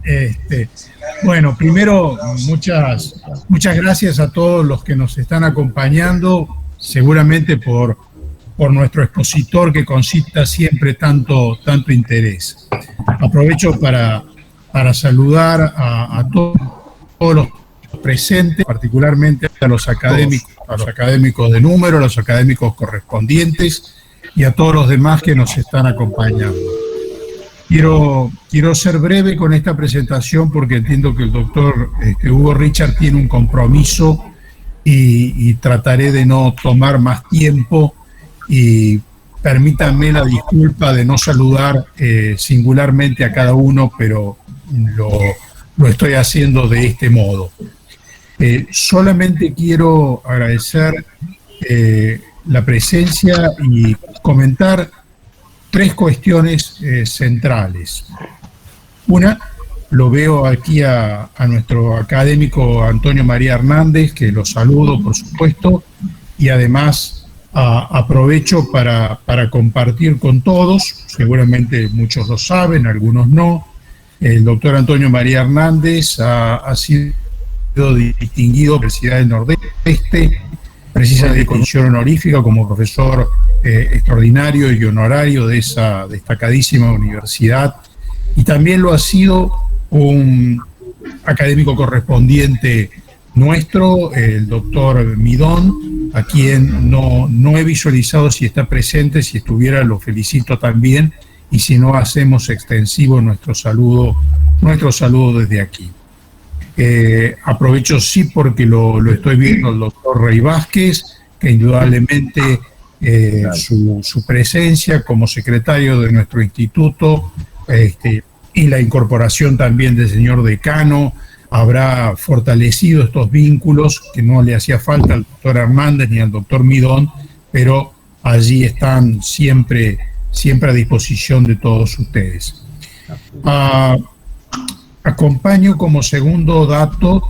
Este, bueno, primero, muchas gracias a todos los que nos están acompañando, seguramente por nuestro expositor que concita siempre tanto académico. Aprovecho para saludar a todos los presentes, particularmente a los académicos de número, a los académicos correspondientes y a todos los demás que nos están acompañando. Quiero ser breve con esta presentación porque entiendo que el doctor Hugo Richard tiene un compromiso y trataré de no tomar más tiempo, y permítanme la disculpa de no saludar singularmente a cada uno, pero lo estoy haciendo de este modo. Solamente quiero agradecer la presencia y comentar tres cuestiones centrales. Una, lo veo aquí a nuestro académico Antonio María Hernández, que lo saludo, por supuesto, y además aprovecho para compartir con todos, seguramente muchos lo saben, algunos no. El doctor Antonio María Hernández ha sido distinguido por la Universidad del Nordeste, precisamente de condición honorífica como profesor extraordinario y honorario de esta destacadísima universidad, y también lo ha sido un académico correspondiente nuestro, el doctor Midón, a quien no he visualizado si está presente. Si estuviera, lo felicito también, y si no, hacemos extensivo nuestro saludo desde aquí. Aprovecho sí porque lo estoy viendo el doctor Rey Vázquez, que indudablemente su presencia como secretario de nuestro instituto y la incorporación también del señor decano habrá fortalecido estos vínculos que no le hacía falta al doctor Hernández ni al doctor Midón, pero allí están siempre a disposición de todos ustedes. Acompaño como segundo dato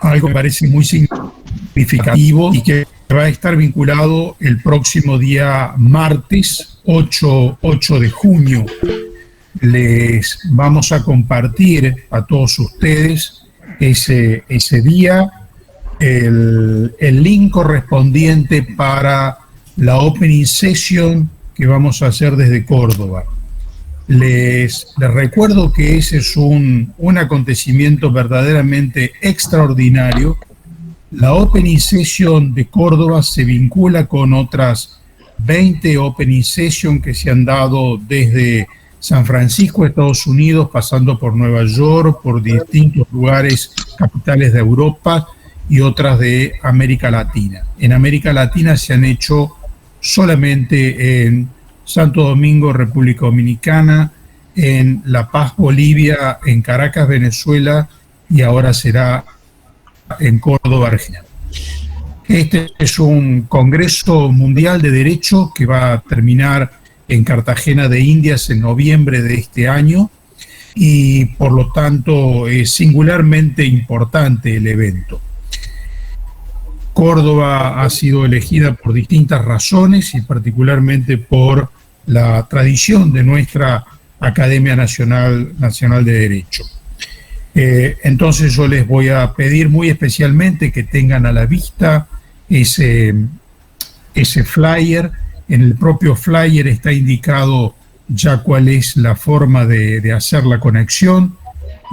algo que me parece muy significativo y que va a estar vinculado el próximo día martes 8 de junio. Les vamos a compartir a todos ustedes ese día el link correspondiente para la opening session que vamos a hacer desde Córdoba. Les recuerdo que ese es un acontecimiento verdaderamente extraordinario. La opening session de Córdoba se vincula con otras 20 opening sessions que se han dado desde San Francisco, Estados Unidos, pasando por Nueva York, por distintos lugares, capitales de Europa y otras de América Latina. En América Latina se han hecho solamente en Santo Domingo, República Dominicana, en La Paz, Bolivia, en Caracas, Venezuela, y ahora será en Córdoba, Argentina. Este es un Congreso Mundial de Derecho que va a terminar en Cartagena de Indias en noviembre de este año, y por lo tanto es singularmente importante el evento. Córdoba ha sido elegida por distintas razones y particularmente por la tradición de nuestra Academia Nacional de Derecho. Entonces yo les voy a pedir muy especialmente que tengan a la vista ese flyer. En el propio flyer está indicado ya cuál es la forma de hacer la conexión.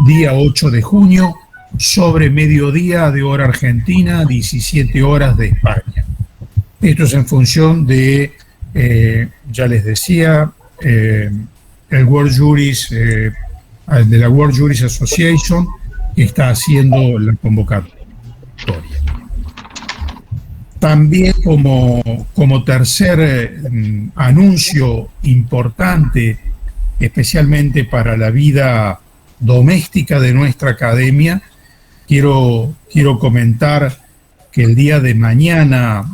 Día 8 de junio, sobre mediodía de hora argentina, 17 horas de España. Esto es en función de, ya les decía, el World Juris, de la World Juris Association, que está haciendo la convocatoria. También como tercer anuncio importante, especialmente para la vida doméstica de nuestra academia, quiero comentar que el día de mañana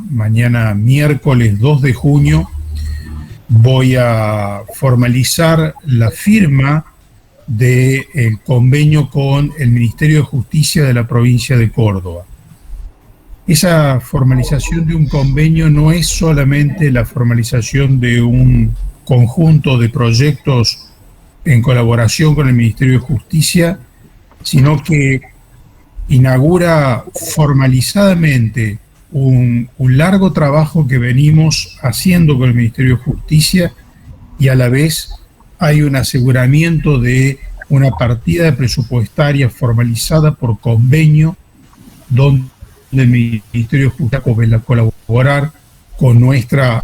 miércoles 2 de junio, voy a formalizar la firma del convenio con el Ministerio de Justicia de la provincia de Córdoba. Esa formalización de un convenio no es solamente la formalización de un conjunto de proyectos en colaboración con el Ministerio de Justicia, sino que inaugura formalizadamente un largo trabajo que venimos haciendo con el Ministerio de Justicia, y a la vez hay un aseguramiento de una partida presupuestaria formalizada por convenio, donde el Ministerio de Justicia va a colaborar con nuestra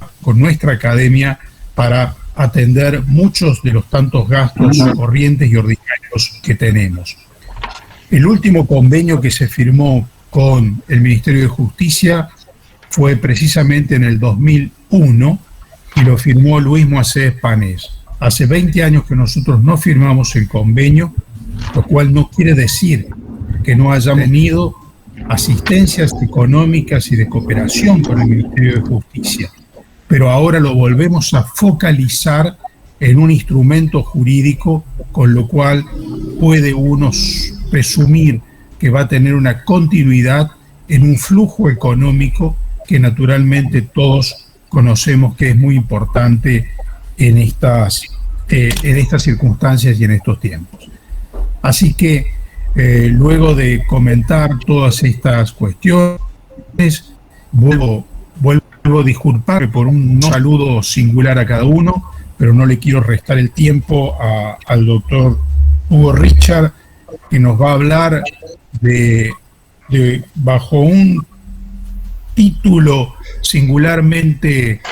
academia para atender muchos de los tantos gastos corrientes y ordinarios que tenemos. El último convenio que se firmó con el Ministerio de Justicia fue precisamente en el 2001 y lo firmó Luis Moisés Panés. Hace 20 años que nosotros no firmamos el convenio, lo cual no quiere decir que no hayamos tenido asistencias económicas y de cooperación con el Ministerio de Justicia, pero ahora lo volvemos a focalizar en un instrumento jurídico, con lo cual puede uno presumir que va a tener una continuidad en un flujo económico que naturalmente todos conocemos que es muy importante en estas circunstancias y en estos tiempos. Así que luego de comentar todas estas cuestiones, vuelvo a disculparme por un saludo singular a cada uno, pero no le quiero restar el tiempo al doctor Hugo Richard, que nos va a hablar de bajo un título singularmente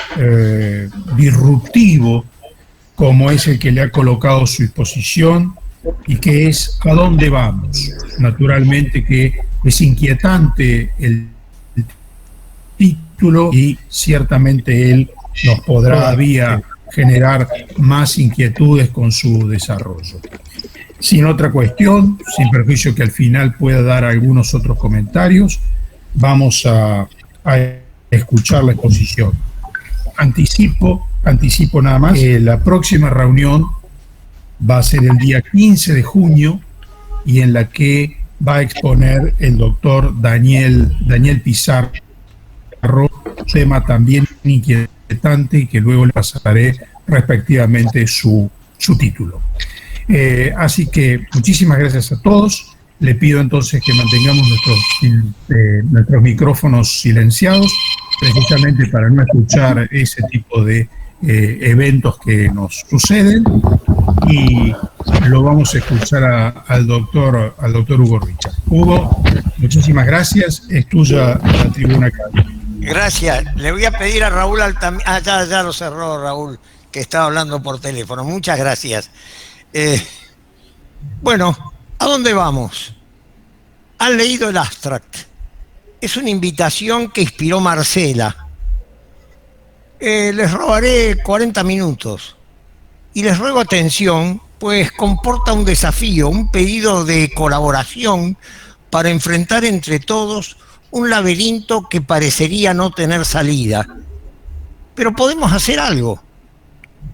disruptivo, como es el que le ha colocado su exposición, y que es ¿a dónde vamos? Naturalmente que es inquietante el título y ciertamente él nos podrá todavía generar más inquietudes con su desarrollo. Sin otra cuestión, sin perjuicio que al final pueda dar algunos otros comentarios, vamos a escuchar la exposición. Anticipo nada más que la próxima reunión va a ser el día 15 de junio y en la que va a exponer el doctor Daniel Pizarro, tema también inquietante y que luego le pasaré respectivamente su título. Así que muchísimas gracias a todos. Le pido entonces que mantengamos nuestros micrófonos silenciados, precisamente para no escuchar ese tipo de eventos que nos suceden, y lo vamos a escuchar al doctor Hugo Richard. Hugo, muchísimas gracias. Es tuya la tribuna acá. Gracias. Le voy a pedir a Raúl Altamira. Ya lo cerró Raúl, que estaba hablando por teléfono. Muchas gracias. Bueno, ¿a dónde vamos? Han leído el abstract. Es una invitación que inspiró Marcela. Les robaré 40 minutos y les ruego atención, pues comporta un desafío, un pedido de colaboración para enfrentar entre todos un laberinto que parecería no tener salida. Pero podemos hacer algo.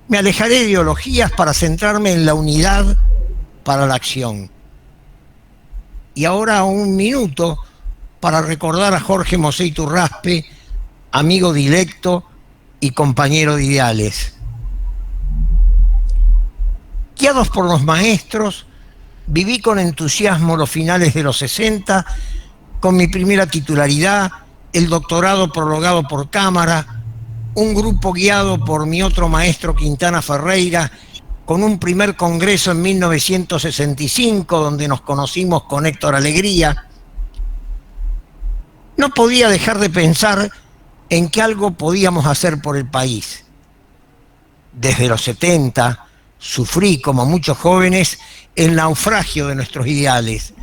Me alejaré de ideologías para centrarme en la unidad para la acción. Y ahora un minuto para recordar a Jorge Mosé Iturraspe, amigo dilecto y compañero de ideales. Guiados por los maestros, viví con entusiasmo los finales de los 60, con mi primera titularidad, el doctorado prologado por cámara, un grupo guiado por mi otro maestro Quintana Ferreira, con un primer congreso en 1965, donde nos conocimos con Héctor Alegría. No podía dejar de pensar en que algo podíamos hacer por el país. Desde los 70 sufrí, como muchos jóvenes, el naufragio de nuestros ideales,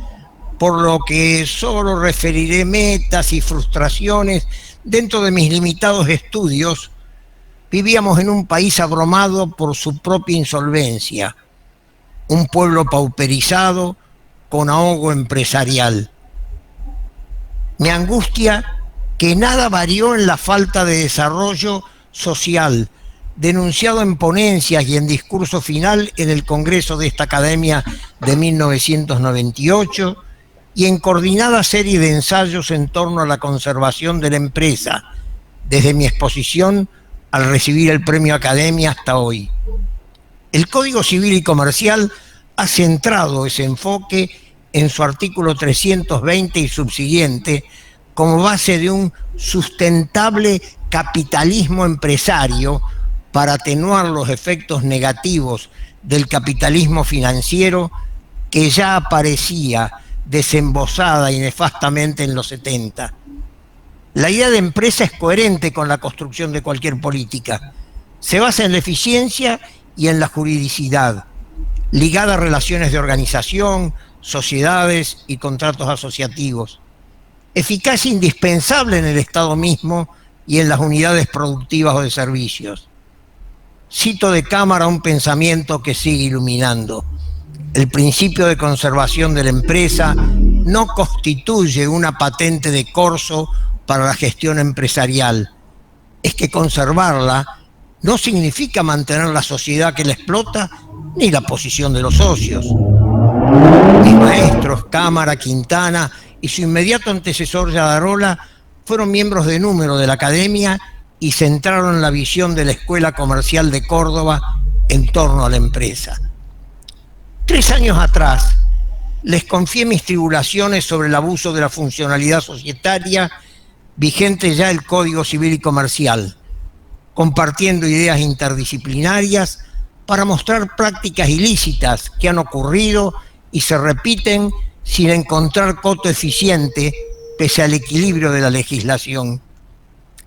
por lo que solo referiré metas y frustraciones dentro de mis limitados estudios. Vivíamos en un país abrumado por su propia insolvencia, un pueblo pauperizado con ahogo empresarial. Me angustia que nada varió en la falta de desarrollo social, denunciado en ponencias y en discurso final en el Congreso de esta Academia de 1998 y en coordinada serie de ensayos en torno a la conservación de la empresa, desde mi exposición al recibir el premio Academia hasta hoy. El Código Civil y Comercial ha centrado ese enfoque en su artículo 320 y subsiguiente como base de un sustentable capitalismo empresario para atenuar los efectos negativos del capitalismo financiero que ya aparecía desembosada y nefastamente en los 70. La idea de empresa es coherente con la construcción de cualquier política. Se basa en la eficiencia y en la juridicidad, ligada a relaciones de organización, sociedades y contratos asociativos. Eficaz e indispensable en el Estado mismo y en las unidades productivas o de servicios. Cito de cámara un pensamiento que sigue iluminando. El principio de conservación de la empresa no constituye una patente de corso para la gestión empresarial. Es que conservarla no significa mantener la sociedad que la explota ni la posición de los socios. Mis maestros, Cámara, Quintana y su inmediato antecesor Yadarola fueron miembros de número de la academia y centraron la visión de la Escuela Comercial de Córdoba en torno a la empresa. 3 años atrás les confié mis tribulaciones sobre el abuso de la funcionalidad societaria vigente ya el Código Civil y Comercial, compartiendo ideas interdisciplinarias para mostrar prácticas ilícitas que han ocurrido y se repiten sin encontrar coto eficiente pese al equilibrio de la legislación.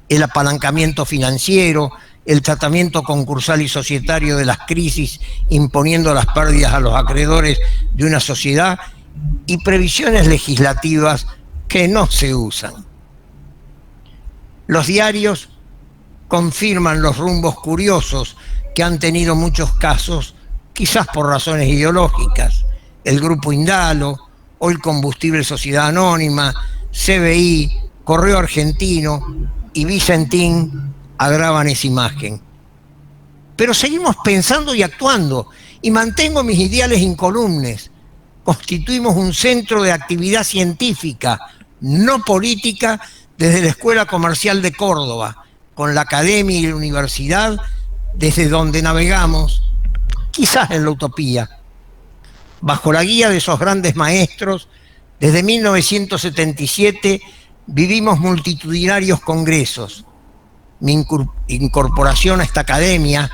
El apalancamiento financiero, el tratamiento concursal y societario de las crisis imponiendo las pérdidas a los acreedores de una sociedad y previsiones legislativas que no se usan. Los diarios confirman los rumbos curiosos que han tenido muchos casos, quizás por razones ideológicas. El Grupo Indalo, Hoy Combustible Sociedad Anónima, CBI, Correo Argentino y Vicentín agravan esa imagen. Pero seguimos pensando y actuando, y mantengo mis ideales incolumnes. Constituimos un centro de actividad científica, no política, desde la Escuela Comercial de Córdoba, con la academia y la universidad, desde donde navegamos, quizás en la utopía. Bajo la guía de esos grandes maestros, desde 1977 vivimos multitudinarios congresos. Mi incorporación a esta academia,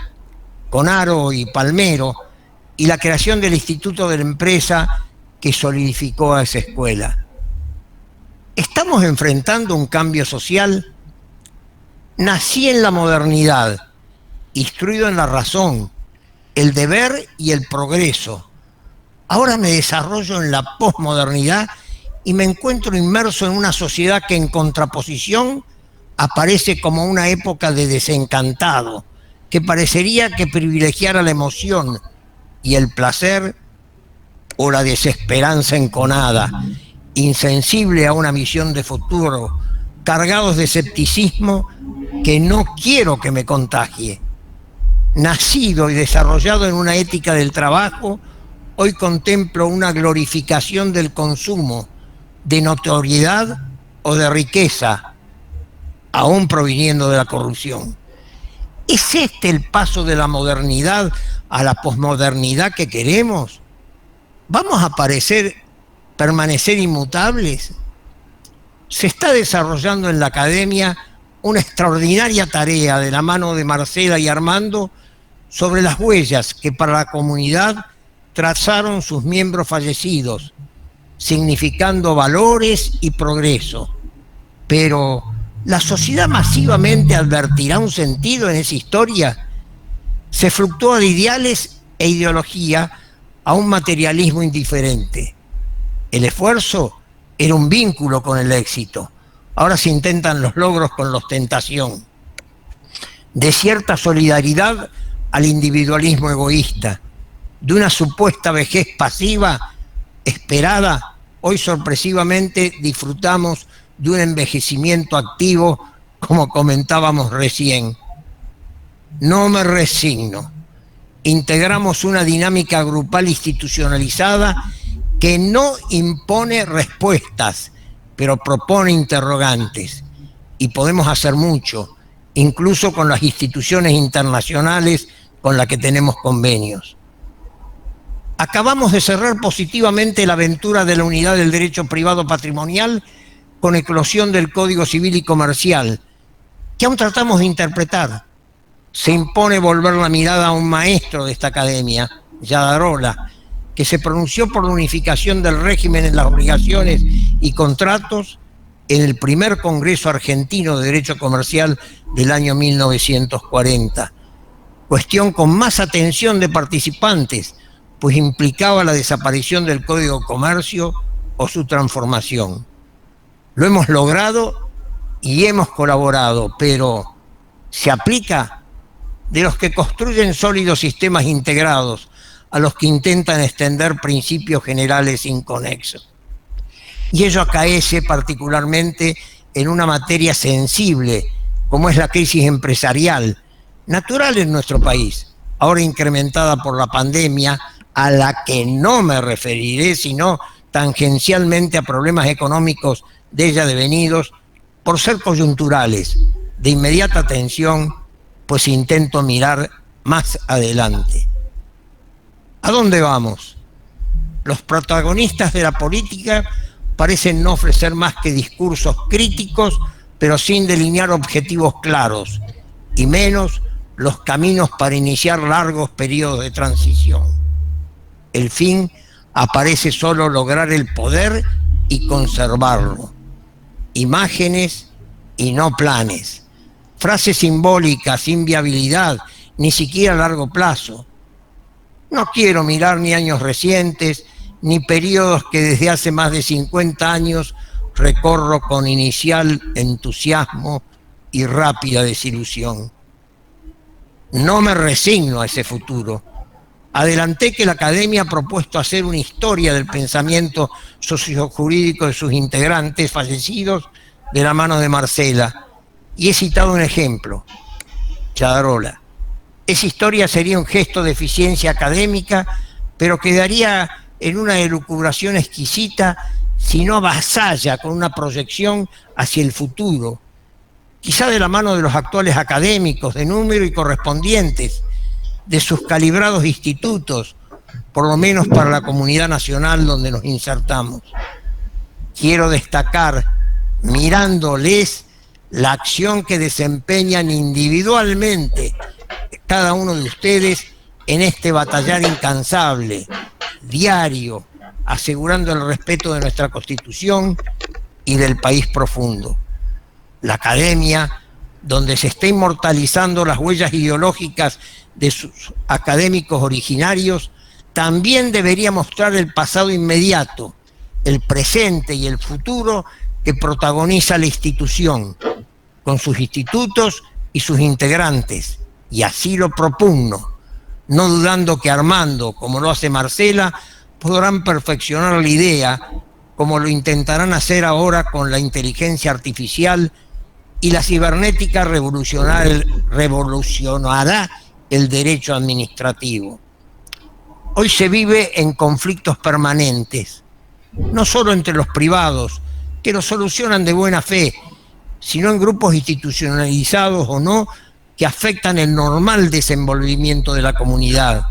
con Aro y Palmero, y la creación del Instituto de la Empresa que solidificó a esa escuela. ¿Estamos enfrentando un cambio social? Nací en la modernidad, instruido en la razón, el deber y el progreso. Ahora me desarrollo en la posmodernidad y me encuentro inmerso en una sociedad que en contraposición aparece como una época de desencantado, que parecería que privilegiara la emoción y el placer o la desesperanza enconada, insensible a una visión de futuro, cargados de escepticismo que no quiero que me contagie. Nacido y desarrollado en una ética del trabajo, hoy contemplo una glorificación del consumo, de notoriedad o de riqueza, aún proviniendo de la corrupción. ¿Es este el paso de la modernidad a la posmodernidad que queremos? ¿Vamos a permanecer inmutables? Se está desarrollando en la academia una extraordinaria tarea de la mano de Marcela y Armando sobre las huellas que para la comunidad trazaron sus miembros fallecidos, significando valores y progreso. Pero ¿la sociedad masivamente advertirá un sentido en esa historia? Se fluctúa de ideales e ideología a un materialismo indiferente. El esfuerzo era un vínculo con el éxito. Ahora se intentan los logros con la ostentación. De cierta solidaridad al individualismo egoísta. De una supuesta vejez pasiva esperada, hoy sorpresivamente disfrutamos de un envejecimiento activo, como comentábamos recién. No me resigno. Integramos una dinámica grupal institucionalizada que no impone respuestas, pero propone interrogantes. Y podemos hacer mucho, incluso con las instituciones internacionales con la que tenemos convenios. Acabamos de cerrar positivamente la aventura de la unidad del derecho privado patrimonial con eclosión del Código Civil y Comercial, que aún tratamos de interpretar. Se impone volver la mirada a un maestro de esta academia, Yadarola, que se pronunció por la unificación del régimen en las obligaciones y contratos en el primer Congreso Argentino de Derecho Comercial del año 1940. Cuestión con más atención de participantes, pues implicaba la desaparición del Código de Comercio o su transformación. Lo hemos logrado y hemos colaborado, pero ¿se aplica? De los que construyen sólidos sistemas integrados a los que intentan extender principios generales inconexos. Y ello acaece particularmente en una materia sensible, como es la crisis empresarial, natural en nuestro país, ahora incrementada por la pandemia, a la que no me referiré, sino tangencialmente a problemas económicos de ella devenidos, por ser coyunturales, de inmediata atención, pues intento mirar más adelante. ¿A dónde vamos? Los protagonistas de la política parecen no ofrecer más que discursos críticos, pero sin delinear objetivos claros, y menos los caminos para iniciar largos periodos de transición. El fin aparece solo lograr el poder y conservarlo. Imágenes y no planes. Frases simbólicas, sin viabilidad, ni siquiera a largo plazo. No quiero mirar ni años recientes, ni periodos que desde hace más de 50 años recorro con inicial entusiasmo y rápida desilusión. No me resigno a ese futuro. Adelanté que la Academia ha propuesto hacer una historia del pensamiento sociojurídico de sus integrantes fallecidos de la mano de Marcela, y he citado un ejemplo, Yadarola. Esa historia sería un gesto de eficiencia académica, pero quedaría en una elucubración exquisita si no avasalla con una proyección hacia el futuro, quizá de la mano de los actuales académicos de número y correspondientes, de sus calibrados institutos, por lo menos para la comunidad nacional donde nos insertamos. Quiero destacar, mirándoles, la acción que desempeñan individualmente cada uno de ustedes en este batallar incansable, diario, asegurando el respeto de nuestra Constitución y del país profundo. La Academia, donde se está inmortalizando las huellas ideológicas de sus académicos originarios, también debería mostrar el pasado inmediato, el presente y el futuro que protagoniza la institución, con sus institutos y sus integrantes, y así lo propugno, no dudando que armando, como lo hace Marcela, podrán perfeccionar la idea, como lo intentarán hacer ahora con la inteligencia artificial, y la cibernética revolucionará el derecho administrativo. Hoy se vive en conflictos permanentes, no solo entre los privados, que lo solucionan de buena fe, sino en grupos institucionalizados o no, que afectan el normal desenvolvimiento de la comunidad.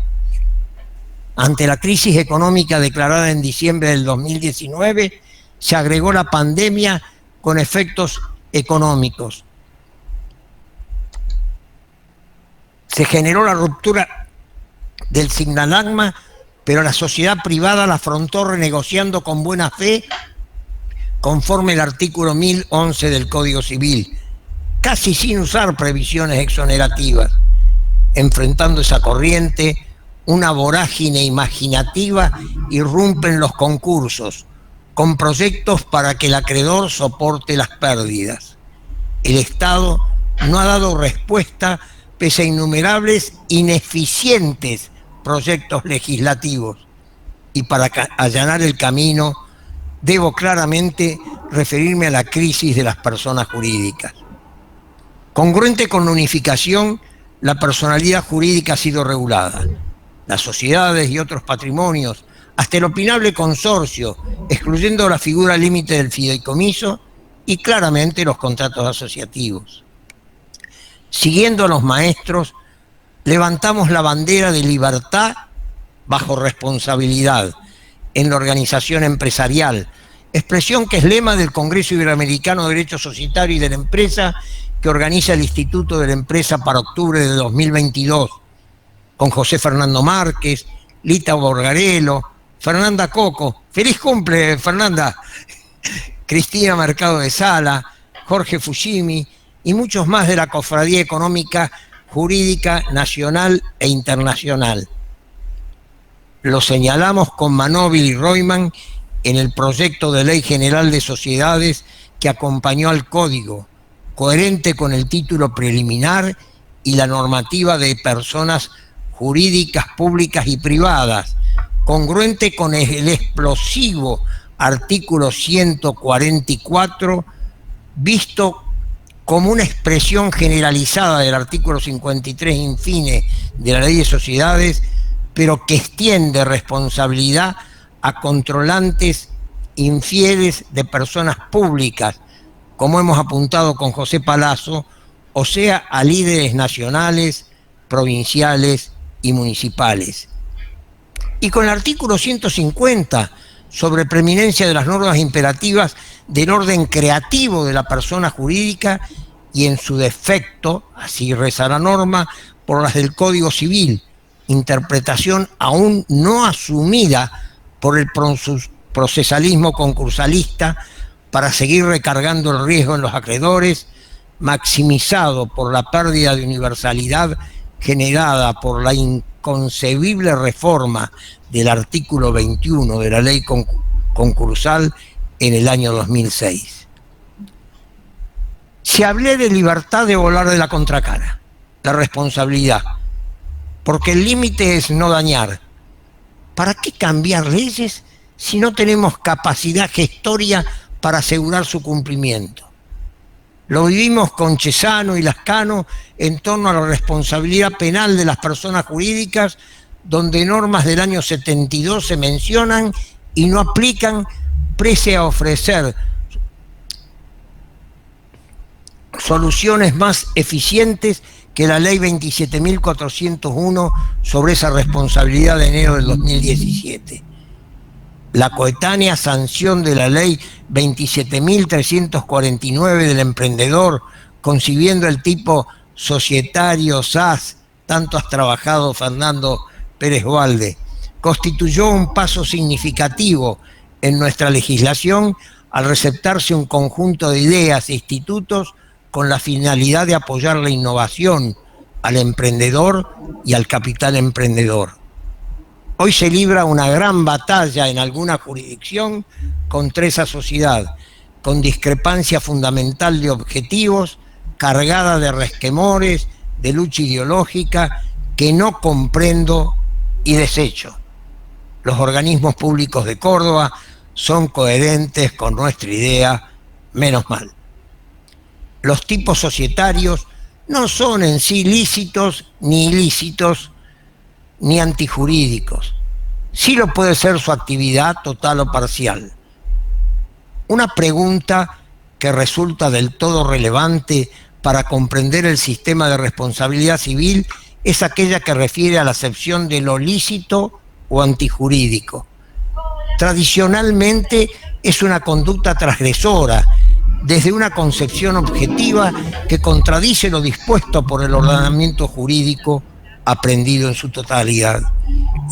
Ante la crisis económica declarada en diciembre del 2019, se agregó la pandemia con efectos económicos. Se generó la ruptura del Signalagma, pero la sociedad privada la afrontó renegociando con buena fe conforme el artículo 1011 del Código Civil, casi sin usar previsiones exonerativas. Enfrentando esa corriente, una vorágine imaginativa irrumpe en los concursos, con proyectos para que el acreedor soporte las pérdidas. El Estado no ha dado respuesta pese a innumerables ineficientes proyectos legislativos. Y para allanar el camino, debo claramente referirme a la crisis de las personas jurídicas. Congruente con la unificación, la personalidad jurídica ha sido regulada. Las sociedades y otros patrimonios, hasta el opinable consorcio, excluyendo la figura límite del fideicomiso y claramente los contratos asociativos. Siguiendo a los maestros, levantamos la bandera de libertad bajo responsabilidad en la organización empresarial, expresión que es lema del Congreso Iberoamericano de Derecho Societario y de la Empresa, que organiza el Instituto de la Empresa para octubre de 2022, con José Fernando Márquez, Lita Borgarello, Fernanda Coco, feliz cumple Fernanda, Cristina Mercado de Sala, Jorge Fushimi y muchos más de la Cofradía Económica Jurídica Nacional e Internacional. Lo señalamos con Manóvil y Royman en el proyecto de Ley General de Sociedades que acompañó al Código, coherente con el título preliminar y la normativa de personas jurídicas públicas y privadas, congruente con el explosivo artículo 144, visto como una expresión generalizada del artículo 53 infine de la Ley de Sociedades, pero que extiende responsabilidad a controlantes infieles de personas públicas, como hemos apuntado con José Palazzo, o sea, a líderes nacionales, provinciales y municipales. Y con el artículo 150, sobre preeminencia de las normas imperativas del orden creativo de la persona jurídica y en su defecto, así reza la norma, por las del Código Civil, interpretación aún no asumida por el procesalismo concursalista para seguir recargando el riesgo en los acreedores, maximizado por la pérdida de universalidad generada por la inconcebible reforma del artículo 21 de la ley concursal en el año 2006. Se hablé de libertad de volar de la contracara, la responsabilidad, porque el límite es no dañar. ¿Para qué cambiar leyes si no tenemos capacidad gestoria para asegurar su cumplimiento? Lo vivimos con Chesano y Lascano en torno a la responsabilidad penal de las personas jurídicas, donde normas del año 72 se mencionan y no aplican, pese a ofrecer soluciones más eficientes que la ley 27.401 sobre esa responsabilidad de enero del 2017. La coetánea sanción de la ley 27.349 del emprendedor, concibiendo el tipo societario SAS, tanto has trabajado Fernando Pérez Valde, constituyó un paso significativo en nuestra legislación al receptarse un conjunto de ideas e institutos con la finalidad de apoyar la innovación, al emprendedor y al capital emprendedor. Hoy se libra una gran batalla en alguna jurisdicción contra esa sociedad, con discrepancia fundamental de objetivos, cargada de resquemores, de lucha ideológica, que no comprendo y desecho. Los organismos públicos de Córdoba son coherentes con nuestra idea, menos mal. Los tipos societarios no son en sí lícitos, ni ilícitos, ni antijurídicos. Sí lo puede ser su actividad total o parcial. Una pregunta que resulta del todo relevante para comprender el sistema de responsabilidad civil es aquella que refiere a la acepción de lo lícito o antijurídico. Tradicionalmente es una conducta transgresora, desde una concepción objetiva que contradice lo dispuesto por el ordenamiento jurídico aprendido en su totalidad,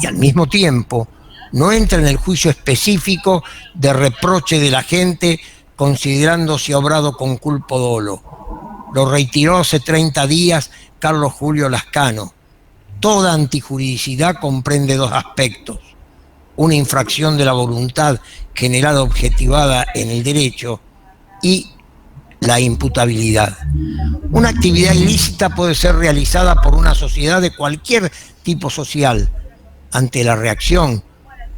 y al mismo tiempo no entra en el juicio específico de reproche de la gente considerando si ha obrado con culpo dolo. Lo reiteró hace 30 días Carlos Julio Lascano. Toda antijuridicidad comprende dos aspectos: una infracción de la voluntad generada objetivada en el derecho y la imputabilidad. Una actividad ilícita puede ser realizada por una sociedad de cualquier tipo social. Ante la reacción,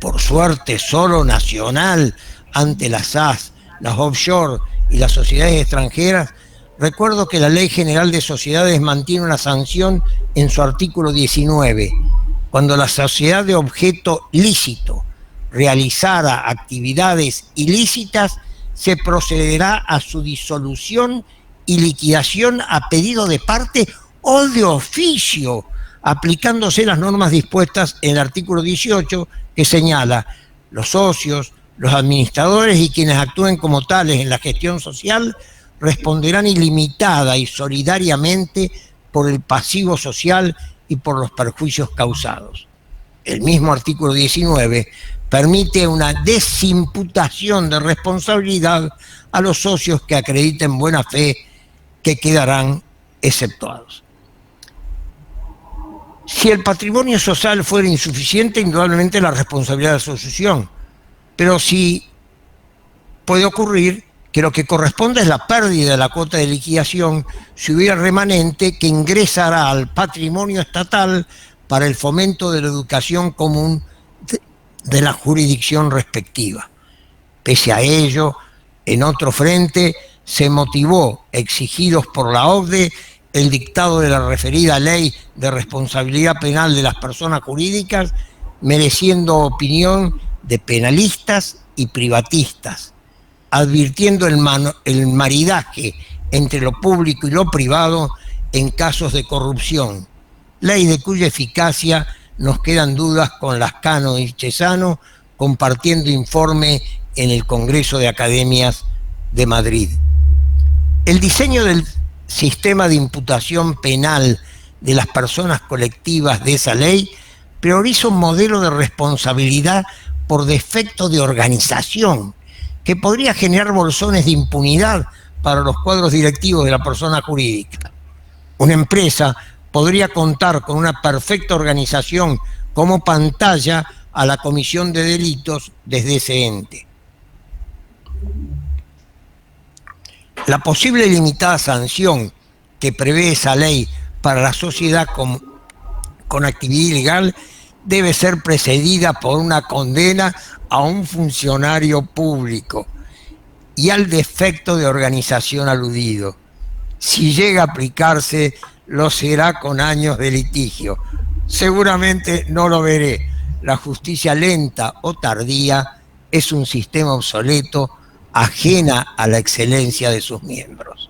por suerte solo nacional, ante las SAS, las offshore y las sociedades extranjeras, recuerdo que la Ley General de Sociedades mantiene una sanción en su artículo 19. Cuando la sociedad de objeto lícito realizara actividades ilícitas, se procederá a su disolución y liquidación a pedido de parte o de oficio aplicándose las normas dispuestas en el artículo 18, que señala: los socios, los administradores y quienes actúen como tales en la gestión social responderán ilimitada y solidariamente por el pasivo social y por los perjuicios causados. El mismo artículo 19 permite una desimputación de responsabilidad a los socios que acrediten buena fe, que quedarán exceptuados. Si el patrimonio social fuera insuficiente, indudablemente la responsabilidad de la asociación, pero si puede ocurrir que lo que corresponde es la pérdida de la cuota de liquidación si hubiera remanente, que ingresará al patrimonio estatal para el fomento de la educación común de la jurisdicción respectiva. Pese a ello, en otro frente se motivó, exigidos por la OCDE, el dictado de la referida ley de responsabilidad penal de las personas jurídicas, mereciendo opinión de penalistas y privatistas, advirtiendo el maridaje entre lo público y lo privado en casos de corrupción, ley de cuya eficacia nos quedan dudas con Lascano y Chesano, compartiendo informe en el Congreso de Academias de Madrid. El diseño del sistema de imputación penal de las personas colectivas de esa ley prioriza un modelo de responsabilidad por defecto de organización, que podría generar bolsones de impunidad para los cuadros directivos de la persona jurídica. Una empresa podría contar con una perfecta organización como pantalla a la comisión de delitos desde ese ente. La posible limitada sanción que prevé esa ley para la sociedad con actividad ilegal debe ser precedida por una condena a un funcionario público y al defecto de organización aludido. Si llega a aplicarse, lo será con años de litigio. Seguramente no lo veré. La justicia lenta o tardía es un sistema obsoleto, ajena a la excelencia de sus miembros.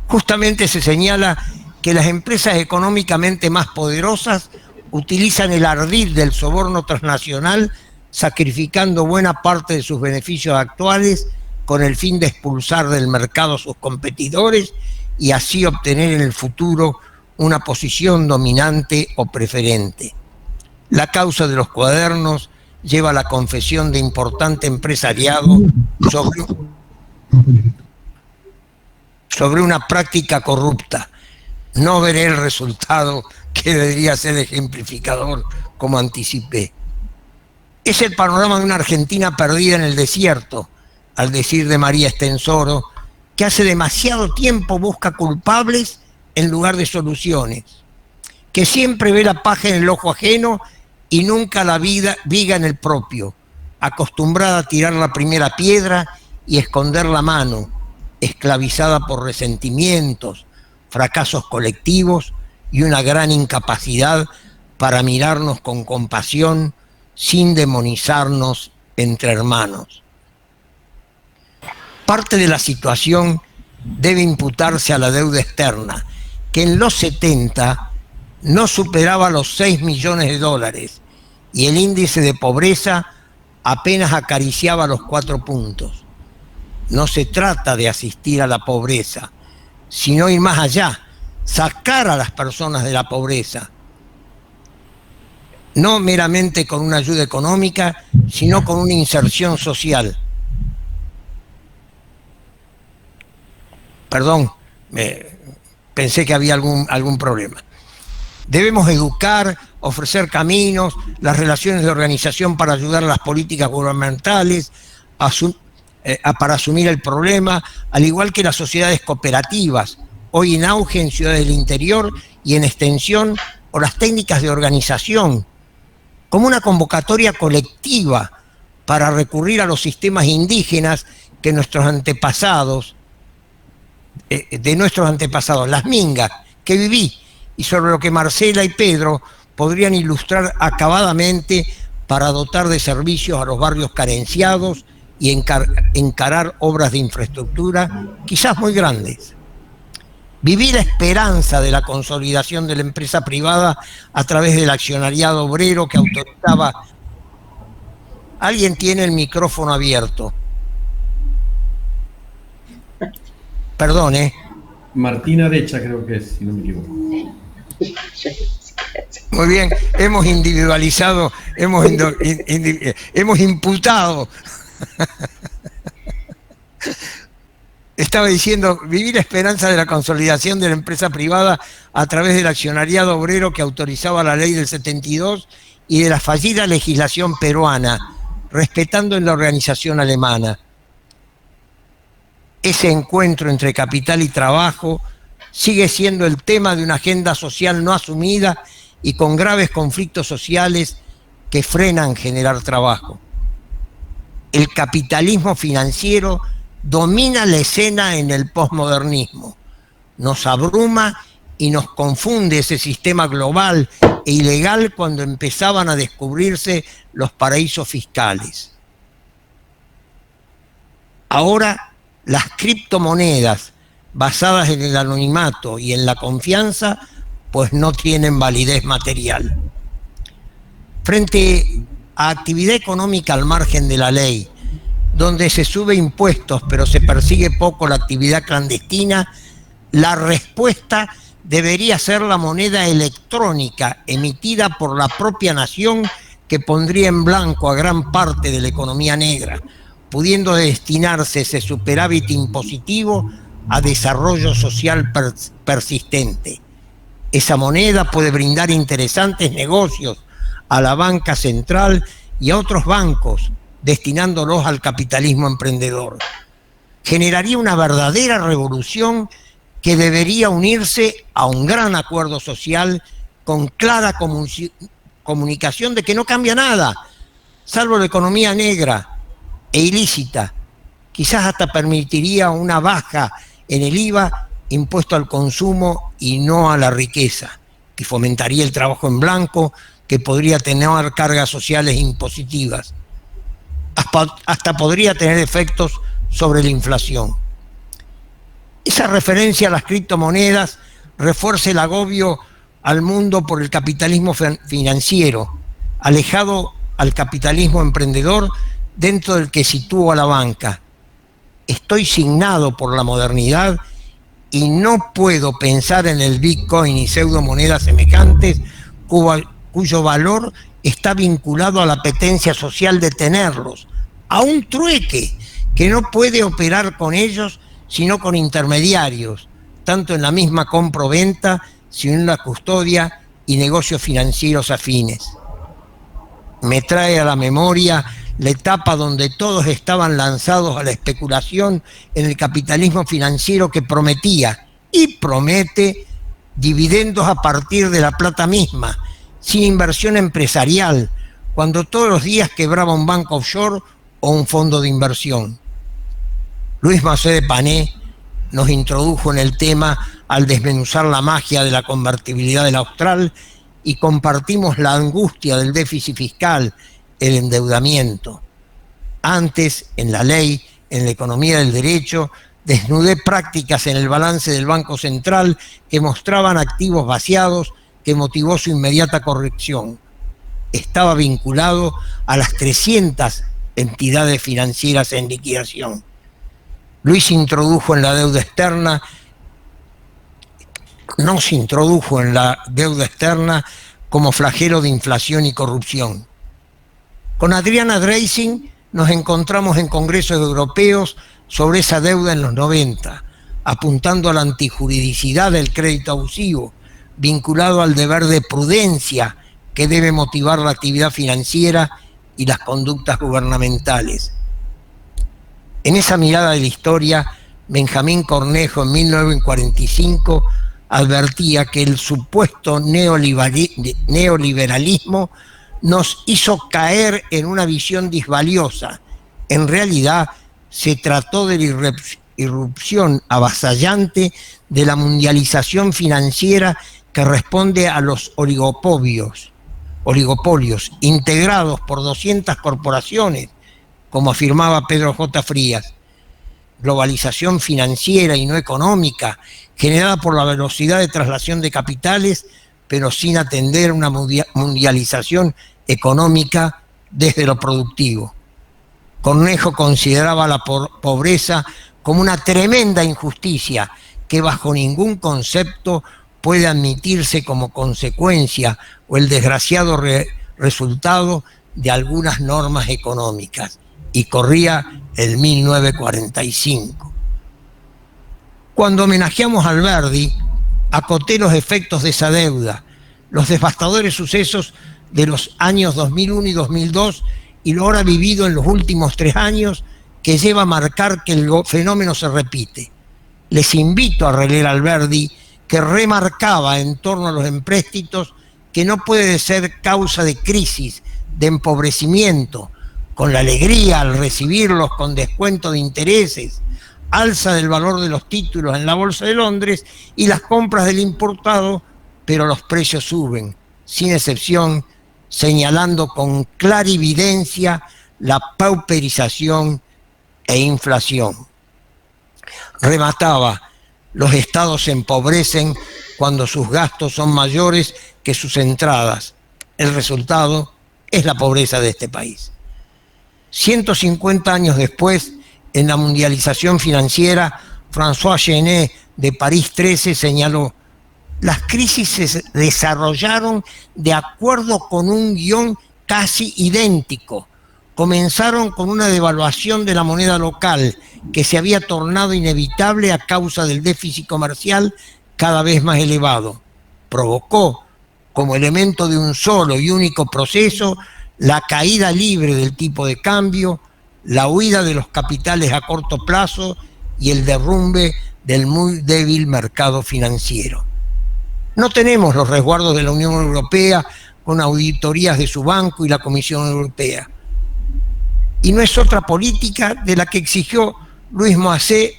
Justamente se señala que las empresas económicamente más poderosas utilizan el ardid del soborno transnacional, sacrificando buena parte de sus beneficios actuales con el fin de expulsar del mercado a sus competidores y así obtener en el futuro una posición dominante o preferente. La causa de los cuadernos lleva a la confesión de importante empresariado sobre una práctica corrupta. No veré el resultado que debería ser ejemplificador, como anticipé. Es el panorama de una Argentina perdida en el desierto, al decir de María Estensoro, que hace demasiado tiempo busca culpables en lugar de soluciones, que siempre ve la paja en el ojo ajeno y nunca la viga en el propio, acostumbrada a tirar la primera piedra y esconder la mano, esclavizada por resentimientos, fracasos colectivos y una gran incapacidad para mirarnos con compasión sin demonizarnos entre hermanos. Parte de la situación debe imputarse a la deuda externa, que en los 70 no superaba los 6 millones de dólares y el índice de pobreza apenas acariciaba los 4 puntos. No se trata de asistir a la pobreza, sino ir más allá, sacar a las personas de la pobreza, no meramente con una ayuda económica, sino con una inserción social. Perdón, pensé que había algún problema. Debemos educar, ofrecer caminos, las relaciones de organización para ayudar a las políticas gubernamentales para asumir el problema, al igual que las sociedades cooperativas, hoy en auge en ciudades del interior y en extensión, o las técnicas de organización, como una convocatoria colectiva para recurrir a los sistemas indígenas que nuestros antepasados, las mingas, que viví, y sobre lo que Marcela y Pedro podrían ilustrar acabadamente para dotar de servicios a los barrios carenciados y encarar obras de infraestructura quizás muy grandes. Viví la esperanza de la consolidación de la empresa privada a través del accionariado obrero que autorizaba. Alguien tiene el micrófono abierto. Perdón, Martina Decha creo que es, si no me equivoco. Muy bien, hemos individualizado, hemos imputado. Estaba diciendo, viví la esperanza de la consolidación de la empresa privada a través del accionariado obrero que autorizaba la ley del 72 y de la fallida legislación peruana, respetando en la organización alemana. Ese encuentro entre capital y trabajo sigue siendo el tema de una agenda social no asumida y con graves conflictos sociales que frenan generar trabajo. El capitalismo financiero domina la escena en el posmodernismo. Nos abruma y nos confunde ese sistema global e ilegal cuando empezaban a descubrirse los paraísos fiscales. Ahora, las criptomonedas basadas en el anonimato y en la confianza, pues no tienen validez material. Frente a actividad económica al margen de la ley, donde se sube impuestos pero se persigue poco la actividad clandestina, la respuesta debería ser la moneda electrónica emitida por la propia nación, que pondría en blanco a gran parte de la economía negra, pudiendo destinarse ese superávit impositivo a desarrollo social persistente. Esa moneda puede brindar interesantes negocios a la banca central y a otros bancos, destinándolos al capitalismo emprendedor. Generaría una verdadera revolución que debería unirse a un gran acuerdo social con clara comunicación de que no cambia nada, salvo la economía negra e ilícita. Quizás hasta permitiría una baja en el IVA impuesto al consumo y no a la riqueza, que fomentaría el trabajo en blanco, que podría tener cargas sociales impositivas. Hasta podría tener efectos sobre la inflación. Esa referencia a las criptomonedas refuerza el agobio al mundo por el capitalismo financiero, alejado al capitalismo emprendedor, dentro del que sitúa la banca. Estoy signado por la modernidad y no puedo pensar en el Bitcoin y pseudomonedas semejantes cuyo valor está vinculado a la apetencia social de tenerlos, a un trueque que no puede operar con ellos sino con intermediarios, tanto en la misma compra-venta, sino en la custodia y negocios financieros afines. Me trae a la memoria la etapa donde todos estaban lanzados a la especulación en el capitalismo financiero, que prometía y promete dividendos a partir de la plata misma, sin inversión empresarial, cuando todos los días quebraba un banco offshore o un fondo de inversión. Luis Macé de Pané nos introdujo en el tema al desmenuzar la magia de la convertibilidad del austral, y compartimos la angustia del déficit fiscal, el endeudamiento. Antes, en la ley, en la economía del derecho, desnudé prácticas en el balance del Banco Central que mostraban activos vaciados, que motivó su inmediata corrección. Estaba vinculado a las 300 entidades financieras en liquidación. Luis introdujo en la deuda externa, nos introdujo en la deuda externa como flagelo de inflación y corrupción. Con Adriana Dreising nos encontramos en congresos europeos sobre esa deuda en los 90, apuntando a la antijuridicidad del crédito abusivo, vinculado al deber de prudencia que debe motivar la actividad financiera y las conductas gubernamentales. En esa mirada de la historia, Benjamín Cornejo, en 1945, advertía que el supuesto neoliberalismo nos hizo caer en una visión disvaliosa. En realidad, se trató de la irrupción avasallante de la mundialización financiera, que responde a los oligopolios integrados por 200 corporaciones, como afirmaba Pedro J. Frías. globalización financiera y no económica, generada por la velocidad de traslación de capitales, pero sin atender una mundialización económica desde lo productivo. Cornejo consideraba la pobreza como una tremenda injusticia que bajo ningún concepto puede admitirse como consecuencia o el desgraciado resultado de algunas normas económicas. Y corría el 1945. Cuando homenajeamos a Alberdi, acoté los efectos de esa deuda, los devastadores sucesos de los años 2001 y 2002 y lo ahora vivido en los últimos 3 años, que lleva a marcar que el fenómeno se repite. Les invito a releer a Alberdi, que remarcaba en torno a los empréstitos que no puede ser causa de crisis, de empobrecimiento, con la alegría al recibirlos con descuento de intereses, alza del valor de los títulos en la Bolsa de Londres y las compras del importado, pero los precios suben, sin excepción, señalando con clarividencia la pauperización e inflación. Remataba: los estados se empobrecen cuando sus gastos son mayores que sus entradas. El resultado es la pobreza de este país. 150 años después, en la mundialización financiera, François Genet de París 13 señaló: las crisis se desarrollaron de acuerdo con un guión casi idéntico. Comenzaron con una devaluación de la moneda local que se había tornado inevitable a causa del déficit comercial cada vez más elevado. Provocó, como elemento de un solo y único proceso, la caída libre del tipo de cambio, la huida de los capitales a corto plazo y el derrumbe del muy débil mercado financiero. No tenemos los resguardos de la Unión Europea con auditorías de su banco y la Comisión Europea. Y no es otra política de la que exigió Luis Moisset,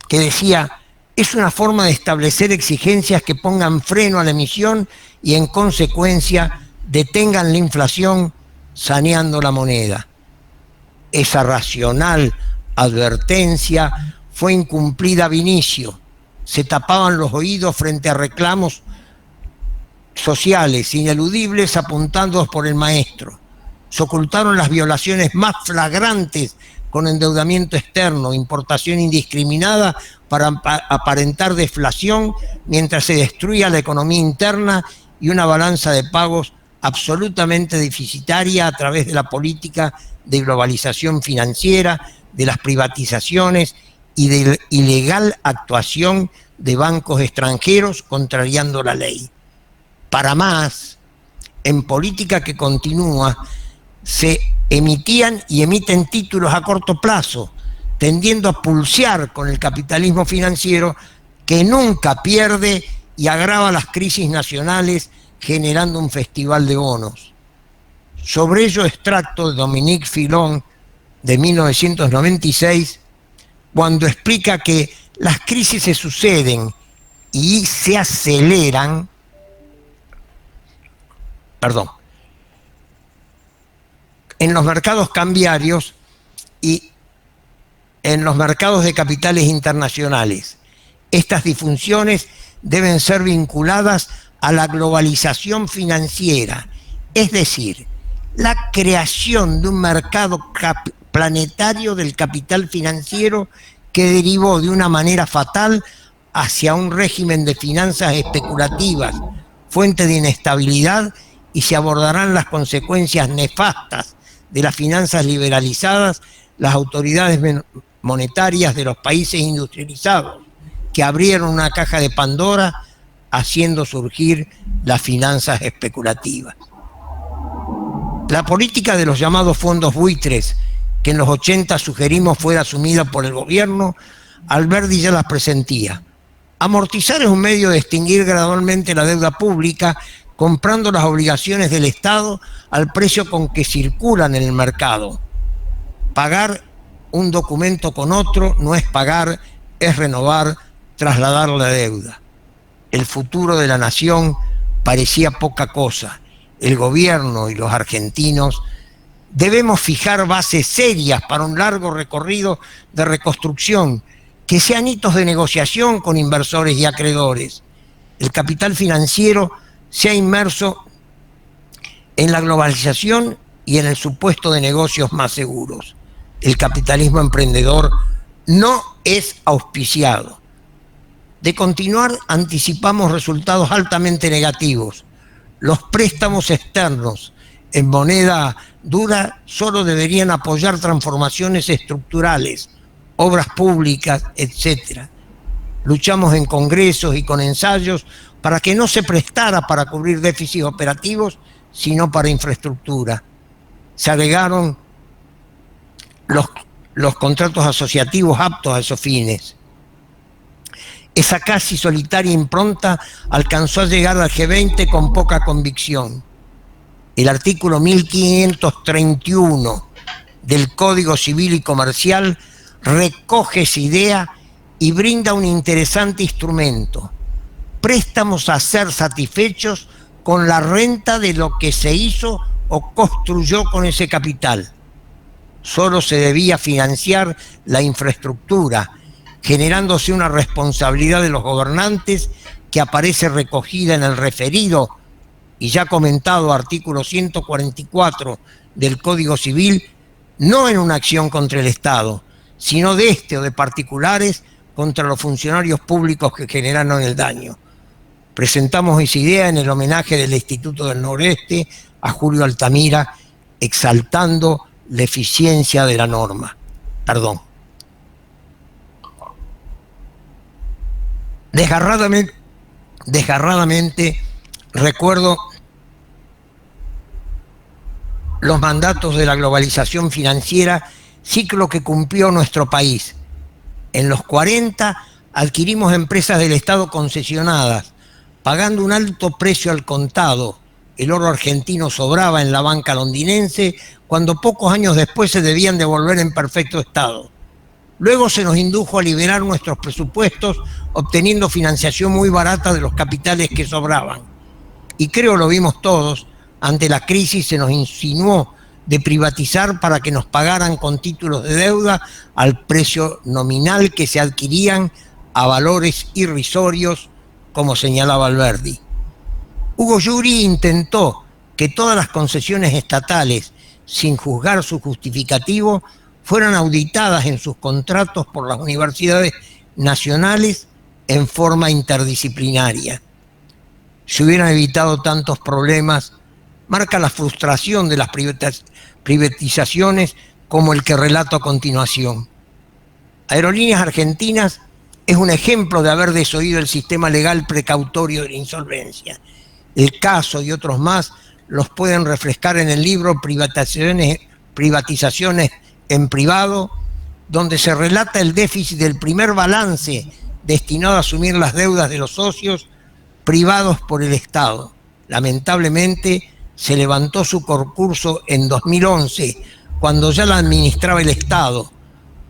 que decía: es una forma de establecer exigencias que pongan freno a la emisión y en consecuencia detengan la inflación saneando la moneda. Esa racional advertencia fue incumplida ab inicio. Se tapaban los oídos frente a reclamos sociales ineludibles apuntados por el maestro. Se ocultaron las violaciones más flagrantes con endeudamiento externo, importación indiscriminada para aparentar deflación, mientras se destruía la economía interna y una balanza de pagos absolutamente deficitaria a través de la política de globalización financiera, de las privatizaciones y de la ilegal actuación de bancos extranjeros contrariando la ley. Para más, en política que continúa, se emitían y emiten títulos a corto plazo, tendiendo a pulsear con el capitalismo financiero que nunca pierde y agrava las crisis nacionales, generando un festival de bonos. Sobre ello, extracto de Dominique Fillon de 1996, cuando explica que las crisis se suceden y se aceleran, en los mercados cambiarios y en los mercados de capitales internacionales. Estas disfunciones deben ser vinculadas a la globalización financiera, es decir, la creación de un mercado planetario del capital financiero que derivó de una manera fatal hacia un régimen de finanzas especulativas, fuente de inestabilidad, y se abordarán las consecuencias nefastas de las finanzas liberalizadas, las autoridades monetarias de los países industrializados, que abrieron una caja de Pandora haciendo surgir las finanzas especulativas. La política de los llamados fondos buitres, que en los 80 sugerimos fuera asumida por el gobierno, Alberdi ya las presentía. Amortizar es un medio de extinguir gradualmente la deuda pública, comprando las obligaciones del Estado al precio con que circulan en el mercado. Pagar un documento con otro no es pagar, es renovar, trasladar la deuda. El futuro de la nación parecía poca cosa. El gobierno y los argentinos Debemos fijar bases serias para un largo recorrido de reconstrucción, que sean hitos de negociación con inversores y acreedores. El capital financiero se ha inmerso en la globalización y en el supuesto de negocios más seguros. El capitalismo emprendedor no es auspiciado. De continuar, anticipamos resultados altamente negativos. Los préstamos externos en moneda dura solo deberían apoyar transformaciones estructurales, obras públicas, etc. Luchamos en congresos y con ensayos para que no se prestara para cubrir déficits operativos, sino para infraestructura. Se agregaron los contratos asociativos aptos a esos fines. Esa casi solitaria impronta alcanzó a llegar al G20 con poca convicción. El artículo 1531 del Código Civil y Comercial recoge esa idea y brinda un interesante instrumento: préstamos a ser satisfechos con la renta de lo que se hizo o construyó con ese capital. Solo se debía financiar la infraestructura, generándose una responsabilidad de los gobernantes que aparece recogida en el referido y ya comentado artículo 144 del Código Civil, no en una acción contra el Estado, sino de este o de particulares contra los funcionarios públicos que generaron el daño. Presentamos esa idea en el homenaje del Instituto del Noreste a Julio Altamira, exaltando la eficiencia de la norma. Perdón. Desgarradamente recuerdo los mandatos de la globalización financiera, ciclo que cumplió nuestro país. En los 40 adquirimos empresas del Estado concesionadas, pagando un alto precio al contado. El oro argentino sobraba en la banca londinense, cuando pocos años después se debían devolver en perfecto estado. Luego se nos indujo a liberar nuestros presupuestos, obteniendo financiación muy barata de los capitales que sobraban. Y creo lo vimos todos, ante la crisis se nos insinuó de privatizar para que nos pagaran con títulos de deuda al precio nominal que se adquirían a valores irrisorios, como señalaba Alberdi. Hugo Yuri intentó que todas las concesiones estatales, sin juzgar su justificativo, fueran auditadas en sus contratos por las universidades nacionales en forma interdisciplinaria. Se hubieran evitado tantos problemas, marca la frustración de las privatizaciones como el que relato a continuación. Aerolíneas Argentinas es un ejemplo de haber desoído el sistema legal precautorio de la insolvencia. El caso y otros más los pueden refrescar en el libro Privatizaciones en privado, donde se relata el déficit del primer balance destinado a asumir las deudas de los socios privados por el Estado. Lamentablemente se levantó su concurso en 2011, cuando ya la administraba el Estado,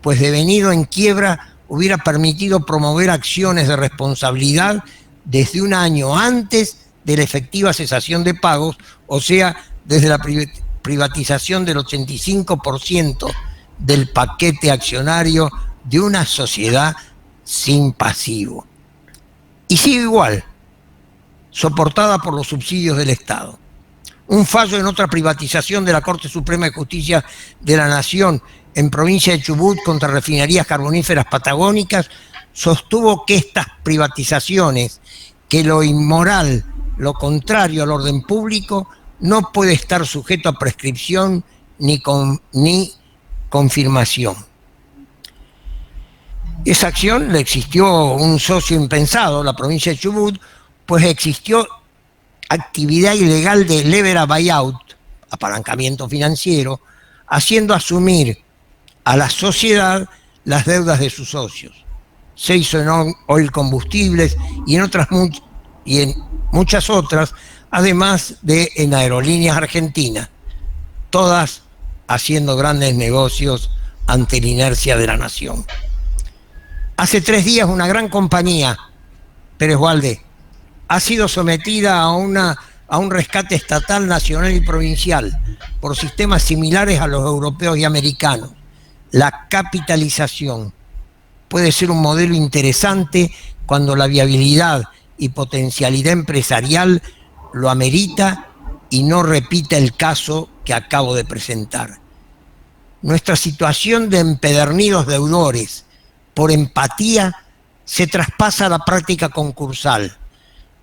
pues devenido en quiebra hubiera permitido promover acciones de responsabilidad desde un año antes de la efectiva cesación de pagos, o sea, desde la privatización del 85% del paquete accionario de una sociedad sin pasivo. Y sigue igual, soportada por los subsidios del Estado. Un fallo en otra privatización de la Corte Suprema de Justicia de la Nación en provincia de Chubut contra refinerías carboníferas patagónicas sostuvo que estas privatizaciones, que lo inmoral, lo contrario al orden público, no puede estar sujeto a prescripción ni confirmación. Esa acción le existió un socio impensado, la provincia de Chubut, pues existió actividad ilegal de leverage buyout, apalancamiento financiero, haciendo asumir a la sociedad las deudas de sus socios. Se hizo en Oil Combustibles y en muchas otras, además de en Aerolíneas Argentinas, todas haciendo grandes negocios ante la inercia de la nación. Hace 3 días una gran compañía, Pérez Walde, ha sido sometida a una a un rescate estatal, nacional y provincial, por sistemas similares a los europeos y americanos. La capitalización puede ser un modelo interesante cuando la viabilidad y potencialidad empresarial lo amerita y no repita el caso que acabo de presentar. Nuestra situación de empedernidos deudores por empatía se traspasa a la práctica concursal,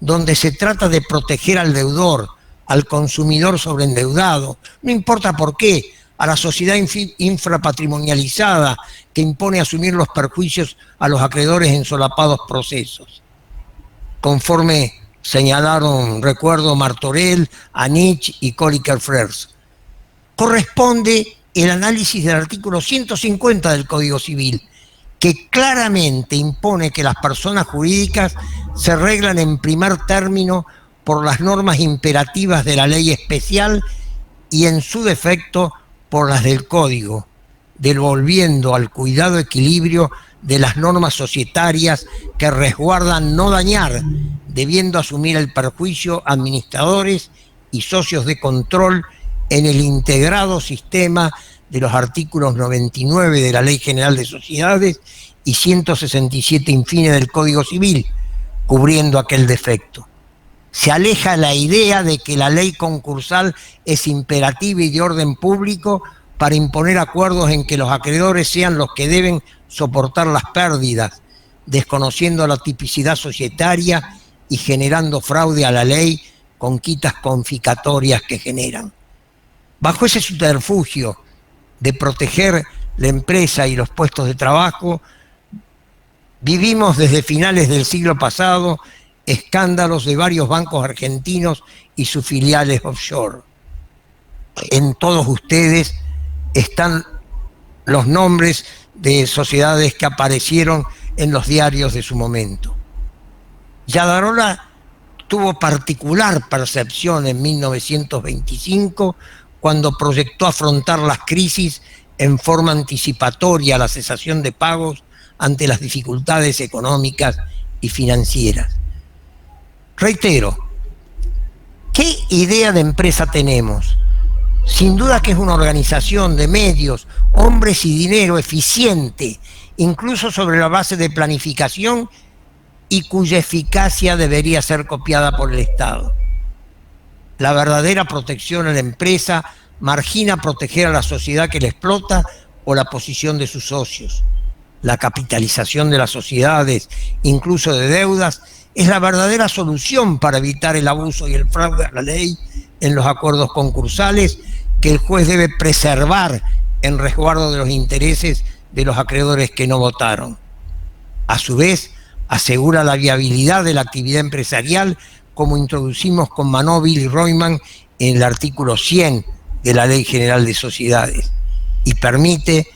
donde se trata de proteger al deudor, al consumidor sobreendeudado, no importa por qué, a la sociedad infrapatrimonializada que impone asumir los perjuicios a los acreedores en solapados procesos. Conforme señalaron, recuerdo, Martorell, Anich y Colliker Frères. Corresponde el análisis del artículo 150 del Código Civil, que claramente impone que las personas jurídicas se reglan en primer término por las normas imperativas de la ley especial y en su defecto por las del Código, devolviendo al cuidado equilibrio de las normas societarias que resguardan no dañar, debiendo asumir el perjuicio administradores y socios de control en el integrado sistema de los artículos 99 de la Ley General de Sociedades y 167 infine del Código Civil, cubriendo aquel defecto. Se aleja la idea de que la ley concursal es imperativa y de orden público para imponer acuerdos en que los acreedores sean los que deben soportar las pérdidas, desconociendo la tipicidad societaria y generando fraude a la ley con quitas confiscatorias que generan. Bajo ese subterfugio de proteger la empresa y los puestos de trabajo, vivimos desde finales del siglo pasado escándalos de varios bancos argentinos y sus filiales offshore. En todos ustedes están los nombres de sociedades que aparecieron en los diarios de su momento. Yadarola tuvo particular percepción en 1925 cuando proyectó afrontar las crisis en forma anticipatoria a la cesación de pagos ante las dificultades económicas y financieras. Reitero, ¿qué idea de empresa tenemos? Sin duda que es una organización de medios, hombres y dinero eficiente, incluso sobre la base de planificación y cuya eficacia debería ser copiada por el Estado. La verdadera protección a la empresa margina proteger a la sociedad que la explota o la posición de sus socios. La capitalización de las sociedades, incluso de deudas, es la verdadera solución para evitar el abuso y el fraude a la ley en los acuerdos concursales que el juez debe preservar en resguardo de los intereses de los acreedores que no votaron. A su vez, asegura la viabilidad de la actividad empresarial, como introducimos con Manóvil y Reutemann en el artículo 100 de la Ley General de Sociedades, y permite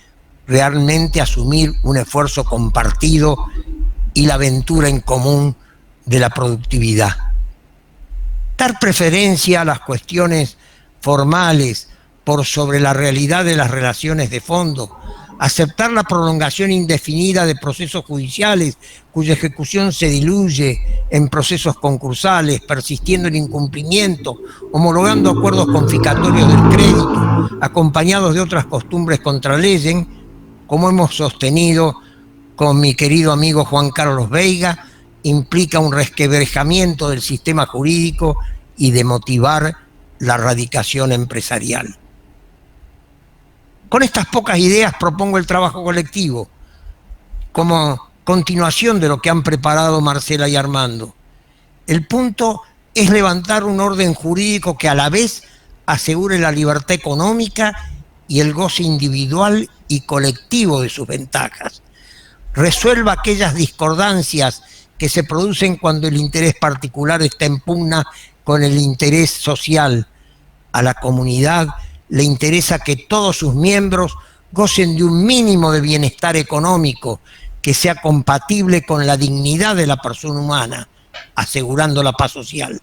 realmente asumir un esfuerzo compartido y la aventura en común de la productividad. Dar preferencia a las cuestiones formales por sobre la realidad de las relaciones de fondo, aceptar la prolongación indefinida de procesos judiciales cuya ejecución se diluye en procesos concursales, persistiendo en incumplimiento, homologando acuerdos confiscatorios del crédito, acompañados de otras costumbres contra leyes, como hemos sostenido con mi querido amigo Juan Carlos Veiga, implica un resquebrajamiento del sistema jurídico y de motivar la radicación empresarial. Con estas pocas ideas propongo el trabajo colectivo, como continuación de lo que han preparado Marcela y Armando. El punto es levantar un orden jurídico que a la vez asegure la libertad económica y el goce individual y colectivo de sus ventajas. Resuelva aquellas discordancias que se producen cuando el interés particular está en pugna con el interés social. A la comunidad le interesa que todos sus miembros gocen de un mínimo de bienestar económico que sea compatible con la dignidad de la persona humana, asegurando la paz social.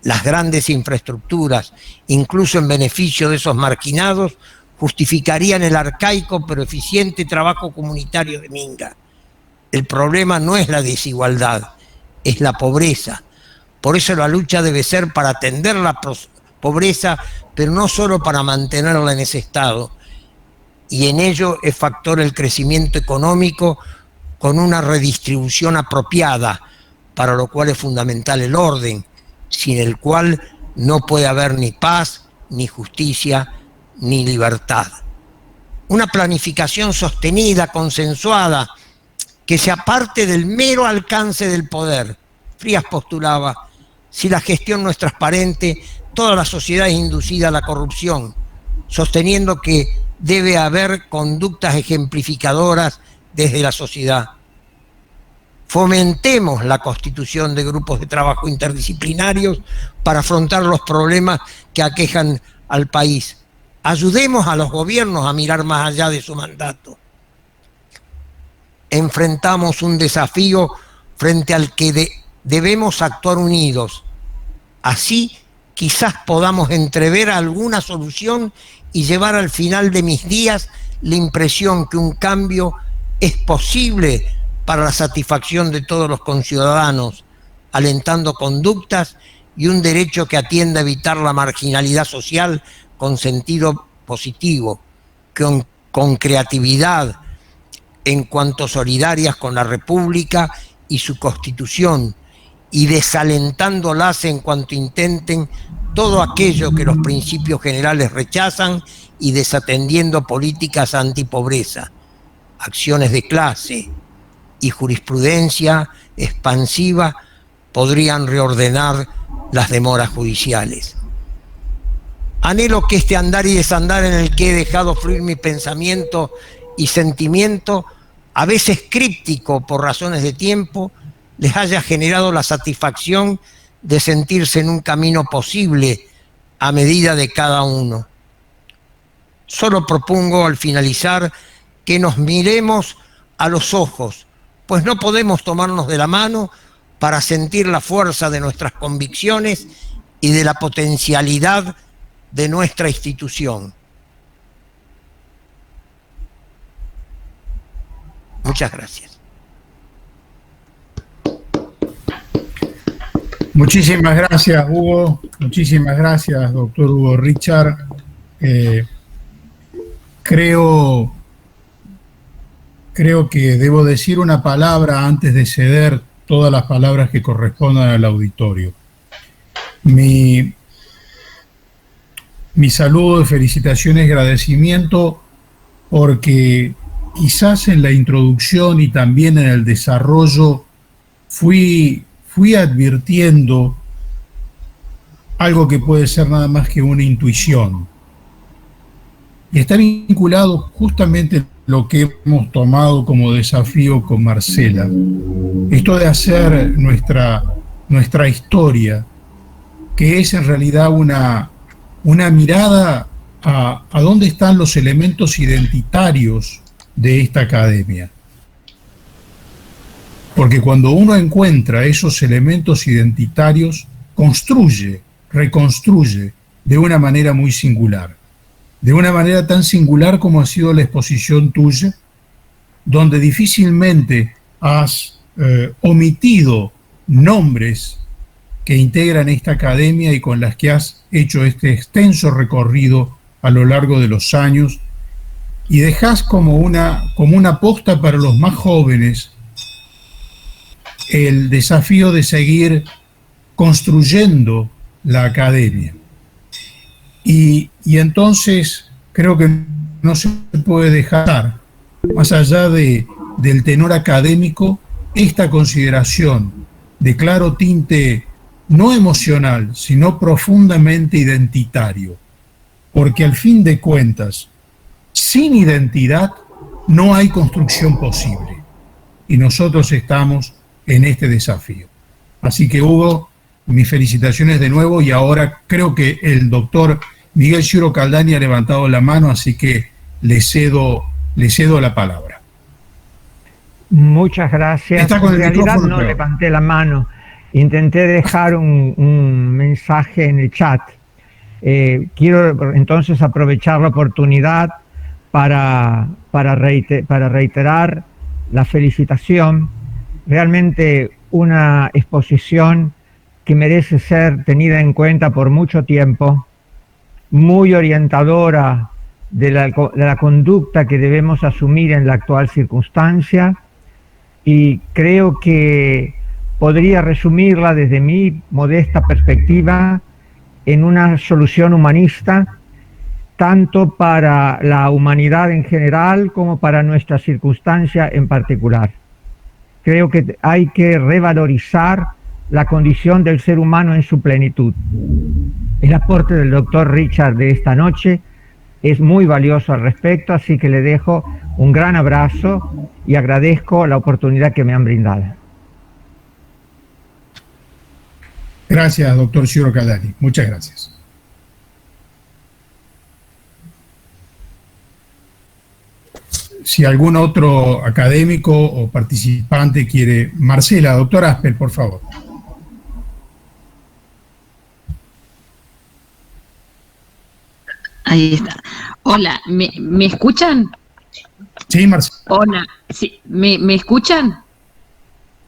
Las grandes infraestructuras, incluso en beneficio de esos marginados, justificarían el arcaico pero eficiente trabajo comunitario de Minga. El problema no es la desigualdad, es la pobreza, Por eso la lucha debe ser para atender la pobreza, pero no solo para mantenerla en ese estado. Y en ello es factor el crecimiento económico con una redistribución apropiada, para lo cual es fundamental el orden, sin el cual no puede haber ni paz, ni justicia, ni libertad. Una planificación sostenida, consensuada, que se aparte del mero alcance del poder. Frías postulaba: si la gestión no es transparente, toda la sociedad es inducida a la corrupción, sosteniendo que debe haber conductas ejemplificadoras desde la sociedad. Fomentemos la constitución de grupos de trabajo interdisciplinarios para afrontar los problemas que aquejan al país. Ayudemos a los gobiernos a mirar más allá de su mandato. Enfrentamos un desafío frente al que debemos actuar unidos. Así quizás podamos entrever alguna solución y llevar al final de mis días la impresión que un cambio es posible para la satisfacción de todos los conciudadanos, alentando conductas y un derecho que atienda a evitar la marginalidad social con sentido positivo, con creatividad, en cuanto solidarias con la República y su Constitución, y desalentándolas en cuanto intenten todo aquello que los principios generales rechazan y desatendiendo políticas antipobreza, acciones de clase y jurisprudencia expansiva podrían reordenar las demoras judiciales. Anhelo que este andar y desandar en el que he dejado fluir mi pensamiento y sentimiento, a veces críptico por razones de tiempo, les haya generado la satisfacción de sentirse en un camino posible a medida de cada uno. Solo propongo al finalizar que nos miremos a los ojos, pues no podemos tomarnos de la mano para sentir la fuerza de nuestras convicciones y de la potencialidad de nuestra institución. Muchas gracias. Muchísimas gracias, Hugo. Muchísimas gracias, doctor Hugo Richard. Creo que debo decir una palabra antes de ceder todas las palabras que correspondan al auditorio. Mi saludo, felicitaciones y agradecimiento, porque quizás en la introducción y también en el desarrollo fui advirtiendo algo que puede ser nada más que una intuición. Y está vinculado justamente a lo que hemos tomado como desafío con Marcela. Esto de hacer nuestra historia, que es en realidad una mirada a dónde están los elementos identitarios de esta academia. Porque cuando uno encuentra esos elementos identitarios, construye, reconstruye de una manera muy singular. De una manera tan singular como ha sido la exposición tuya, donde difícilmente has omitido nombres que integran esta academia y con las que has hecho este extenso recorrido a lo largo de los años, y dejas como una posta para los más jóvenes el desafío de seguir construyendo la academia. Y entonces creo que no se puede dejar, más allá del tenor académico, esta consideración de claro tinte no emocional, sino profundamente identitario. Porque al fin de cuentas, sin identidad no hay construcción posible. Y nosotros estamos en este desafío. Así que, Hugo, mis felicitaciones de nuevo, y ahora creo que el doctor Miguel Ciuro Caldani ha levantado la mano, así que le cedo la palabra. Muchas gracias. Está con en realidad no levanté la mano, intenté dejar un mensaje en el chat. Quiero entonces aprovechar la oportunidad para reiterar la felicitación. Realmente una exposición que merece ser tenida en cuenta por mucho tiempo, muy orientadora de la conducta que debemos asumir en la actual circunstancia, y creo que podría resumirla desde mi modesta perspectiva en una solución humanista, tanto para la humanidad en general como para nuestra circunstancia en particular. Creo que hay que revalorizar la condición del ser humano en su plenitud. El aporte del doctor Richard de esta noche es muy valioso al respecto, así que le dejo un gran abrazo y agradezco la oportunidad que me han brindado. Gracias, doctor Ciro Caldani. Muchas gracias. Si algún otro académico o participante quiere... Marcela, doctor Aspel, por favor. Ahí está. Hola, ¿me escuchan? Sí, Marcela. Hola, sí, ¿me escuchan?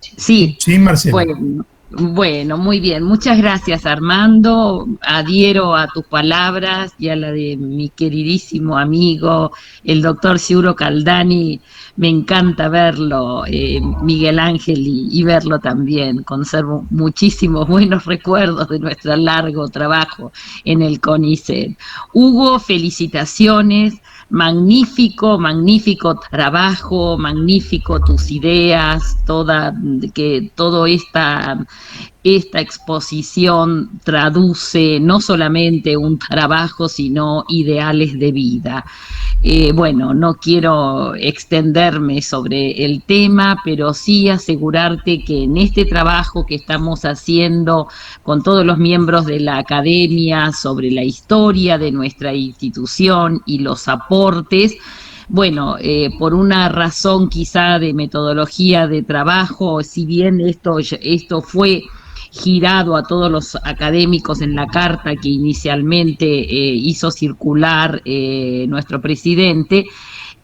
Sí. Sí, Marcela. Bueno, muy bien. Muchas gracias, Armando. Adhiero a tus palabras y a la de mi queridísimo amigo, el doctor Ciro Caldani. Me encanta verlo, Miguel Ángel, y verlo también. Conservo muchísimos buenos recuerdos de nuestro largo trabajo en el CONICET. Hugo, felicitaciones. Magnífico, magnífico trabajo, magnífico tus ideas, toda esta exposición traduce no solamente un trabajo, sino ideales de vida. Bueno, no quiero extenderme sobre el tema, pero sí asegurarte que en este trabajo que estamos haciendo con todos los miembros de la academia sobre la historia de nuestra institución y los aportes, bueno, por una razón quizá de metodología de trabajo, si bien esto fue girado a todos los académicos en la carta que inicialmente hizo circular nuestro presidente,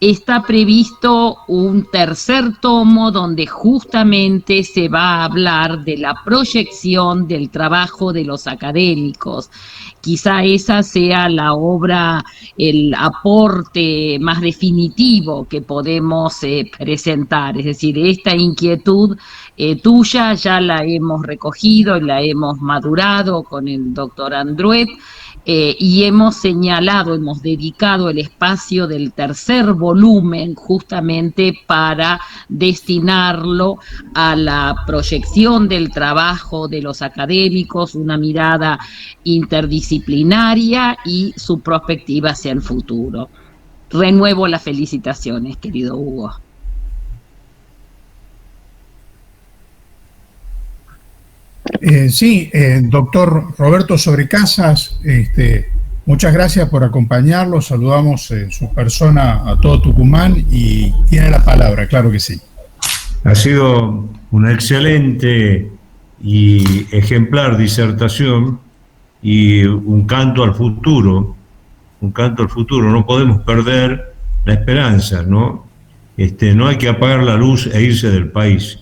está previsto un tercer tomo donde justamente se va a hablar de la proyección del trabajo de los académicos. Quizá esa sea la obra, el aporte más definitivo que podemos presentar. Es decir, esta inquietud tuya ya la hemos recogido y la hemos madurado con el doctor Andruet. Y hemos señalado, hemos dedicado el espacio del tercer volumen justamente para destinarlo a la proyección del trabajo de los académicos, una mirada interdisciplinaria y su perspectiva hacia el futuro. Renuevo las felicitaciones, querido Hugo. Sí, doctor Roberto Sobrecasas, muchas gracias por acompañarlos. Saludamos en su persona a todo Tucumán y tiene la palabra, claro que sí. Ha sido una excelente y ejemplar disertación y un canto al futuro, no podemos perder la esperanza, ¿no? No hay que apagar la luz e irse del país.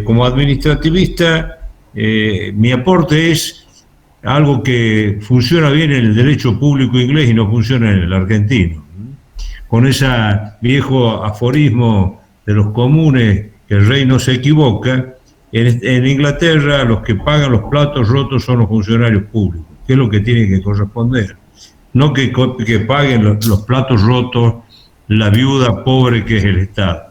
Como administrativista, mi aporte es algo que funciona bien en el derecho público inglés y no funciona en el argentino. Con ese viejo aforismo de los comunes, que el rey no se equivoca, en Inglaterra los que pagan los platos rotos son los funcionarios públicos, que es lo que tiene que corresponder. No que paguen los platos rotos la viuda pobre que es el Estado.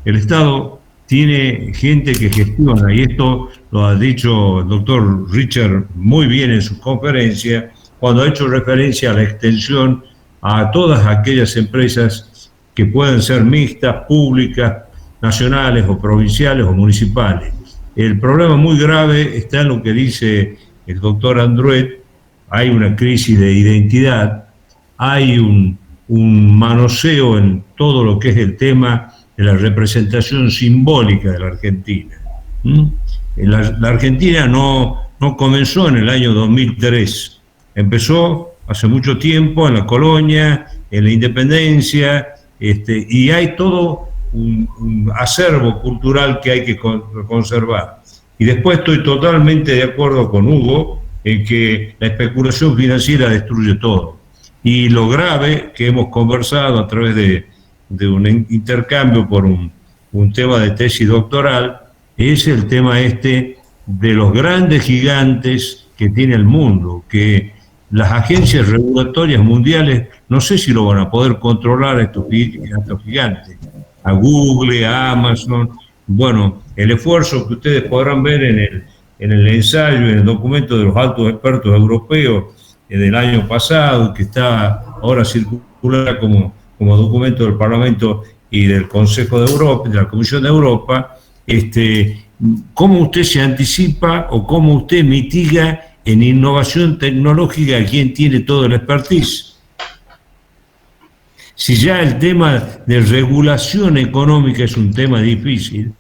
El Estado tiene gente que gestiona, y esto lo ha dicho el doctor Richard muy bien en su conferencia, cuando ha hecho referencia a la extensión a todas aquellas empresas que pueden ser mixtas, públicas, nacionales o provinciales o municipales. El problema muy grave está en lo que dice el doctor Andruet: hay una crisis de identidad, hay un manoseo en todo lo que es el tema de la representación simbólica de la Argentina. La Argentina no comenzó en el año 2003, empezó hace mucho tiempo en la colonia, en la independencia, y hay todo un acervo cultural que hay que conservar. Y después estoy totalmente de acuerdo con Hugo en que la especulación financiera destruye todo. Y lo grave que hemos conversado a través de un intercambio por un tema de tesis doctoral es el tema este de los grandes gigantes que tiene el mundo, que las agencias regulatorias mundiales no sé si lo van a poder controlar a estos gigantes, a Google, a Amazon. Bueno, el esfuerzo que ustedes podrán ver en el ensayo, en el documento de los altos expertos europeos del año pasado, que está ahora circulando como documento del Parlamento y del Consejo de Europa, de la Comisión de Europa, cómo usted se anticipa o cómo usted mitiga en innovación tecnológica a quien tiene todo el expertise. Si ya el tema de regulación económica es un tema difícil,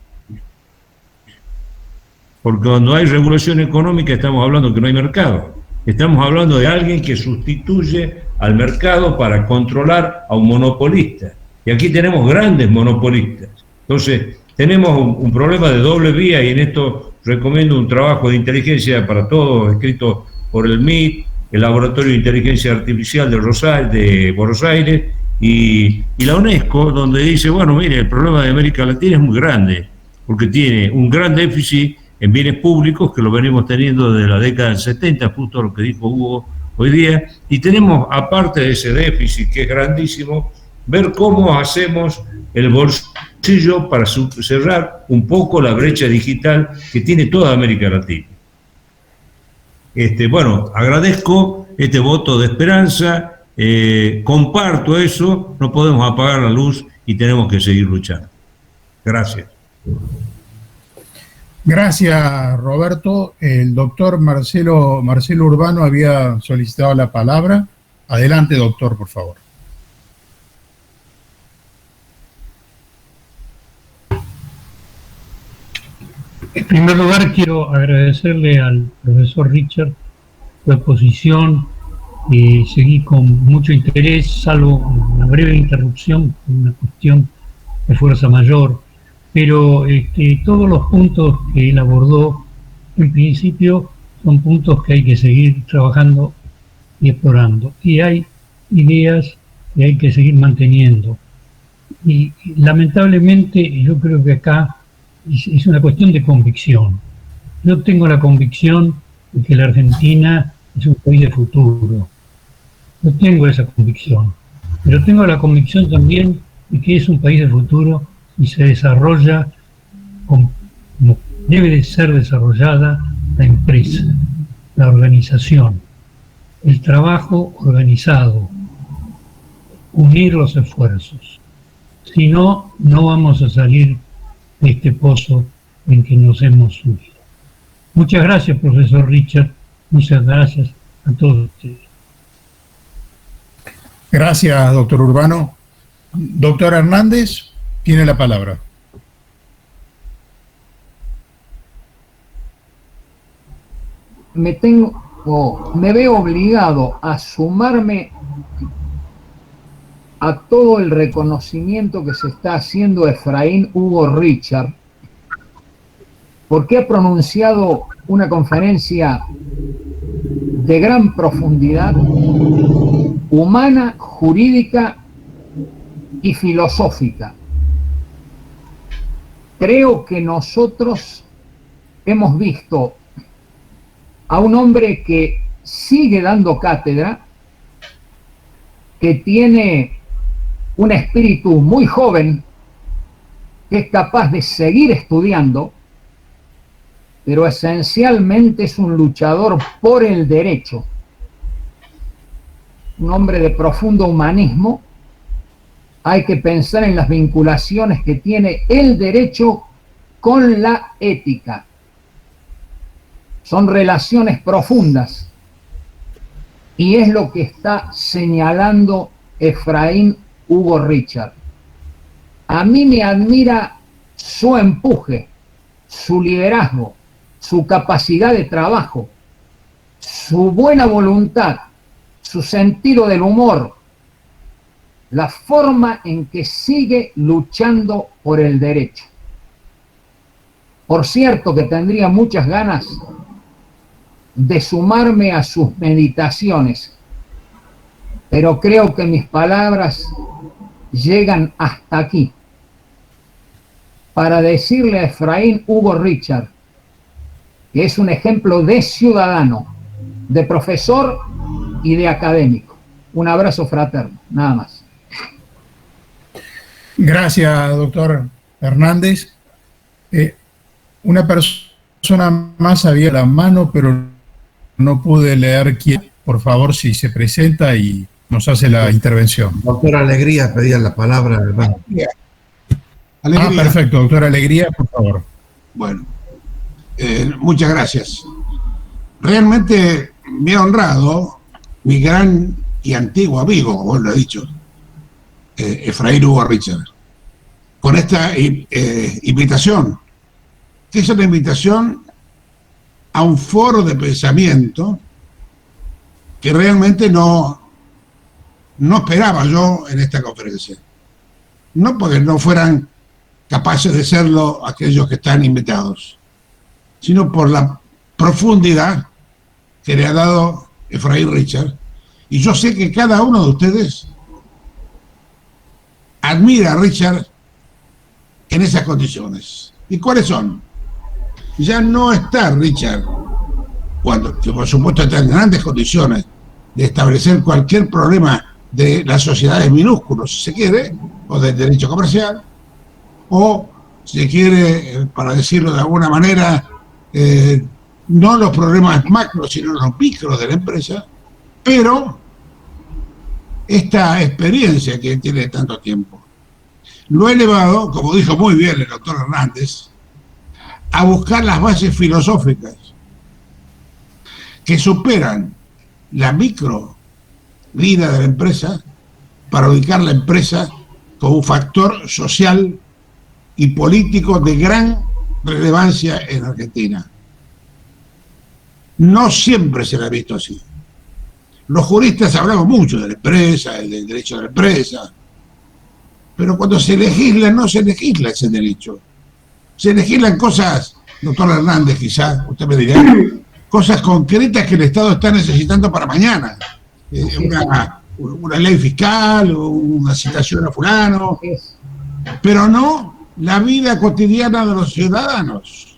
porque cuando hay regulación económica estamos hablando que no hay mercado. Estamos hablando de alguien que sustituye al mercado para controlar a un monopolista. Y aquí tenemos grandes monopolistas. Entonces, tenemos un problema de doble vía, y en esto recomiendo un trabajo de inteligencia para todos, escrito por el MIT, el Laboratorio de Inteligencia Artificial de Buenos Aires, y la UNESCO, donde dice, bueno, mire, el problema de América Latina es muy grande, porque tiene un gran déficit en bienes públicos, que lo venimos teniendo desde la década del 70, justo lo que dijo Hugo hoy día, y tenemos, aparte de ese déficit que es grandísimo, ver cómo hacemos el bolsillo para cerrar un poco la brecha digital que tiene toda América Latina. Bueno, agradezco este voto de esperanza, comparto eso, no podemos apagar la luz y tenemos que seguir luchando. Gracias. Gracias, Roberto. El doctor Marcelo Urbano había solicitado la palabra. Adelante, doctor, por favor. En primer lugar, quiero agradecerle al profesor Richard su exposición. Seguí con mucho interés, salvo una breve interrupción, una cuestión de fuerza mayor. Pero todos los puntos que él abordó, en principio, son puntos que hay que seguir trabajando y explorando. Y hay ideas que hay que seguir manteniendo. Y lamentablemente, yo creo que acá es una cuestión de convicción. Yo tengo la convicción de que la Argentina es un país de futuro. Yo tengo esa convicción. Pero tengo la convicción también de que es un país de futuro y se desarrolla como debe de ser desarrollada la empresa, la organización, el trabajo organizado, unir los esfuerzos. Si no, no vamos a salir de este pozo en que nos hemos subido. Muchas gracias, profesor Richard. Muchas gracias a todos ustedes. Gracias, doctor Urbano. Doctor Hernández, tiene la palabra. Me veo obligado a sumarme a todo el reconocimiento que se está haciendo a Efraín Hugo Richard, porque ha pronunciado una conferencia de gran profundidad humana, jurídica y filosófica. Creo que nosotros hemos visto a un hombre que sigue dando cátedra, que tiene un espíritu muy joven, que es capaz de seguir estudiando, pero esencialmente es un luchador por el derecho, un hombre de profundo humanismo. Hay que pensar en las vinculaciones que tiene el derecho con la ética. Son relaciones profundas y es lo que está señalando Efraín Hugo Richard. A mí me admira su empuje, su liderazgo, su capacidad de trabajo, su buena voluntad, su sentido del humor, la forma en que sigue luchando por el derecho. Por cierto que tendría muchas ganas de sumarme a sus meditaciones, pero creo que mis palabras llegan hasta aquí para decirle a Efraín Hugo Richard que es un ejemplo de ciudadano, de profesor y de académico. Un abrazo fraterno, nada más. Gracias, doctor Hernández. Una persona más había la mano, pero no pude leer quién. Por favor, si se presenta y nos hace la intervención. Doctor Alegría pedía la palabra, hermano. Ah, perfecto, doctor Alegría, por favor. Bueno, muchas gracias. Realmente me ha honrado mi gran y antiguo amigo, como lo he dicho, Efraín Hugo Richard, con esta invitación, que es una invitación a un foro de pensamiento que realmente no esperaba yo en esta conferencia. No porque no fueran capaces de serlo aquellos que están invitados, sino por la profundidad que le ha dado Efraín Richard. Y yo sé que cada uno de ustedes admira a Richard en esas condiciones. ¿Y cuáles son? Ya no está Richard, que por supuesto está en grandes condiciones de establecer cualquier problema de las sociedades minúsculas, si se quiere, o del derecho comercial, o, si se quiere, para decirlo de alguna manera, no los problemas macros, sino los micros de la empresa, pero esta experiencia que tiene tanto tiempo lo ha elevado, como dijo muy bien el doctor Hernández, a buscar las bases filosóficas que superan la micro vida de la empresa para ubicar la empresa como un factor social y político de gran relevancia en Argentina. No siempre se la ha visto así. Los juristas hablamos mucho de la empresa, del derecho de la empresa, pero cuando se legisla, no se legisla ese derecho. Se legislan cosas, doctor Hernández, quizás, usted me dirá, cosas concretas que el Estado está necesitando para mañana. Una ley fiscal, o una citación a fulano, pero no la vida cotidiana de los ciudadanos.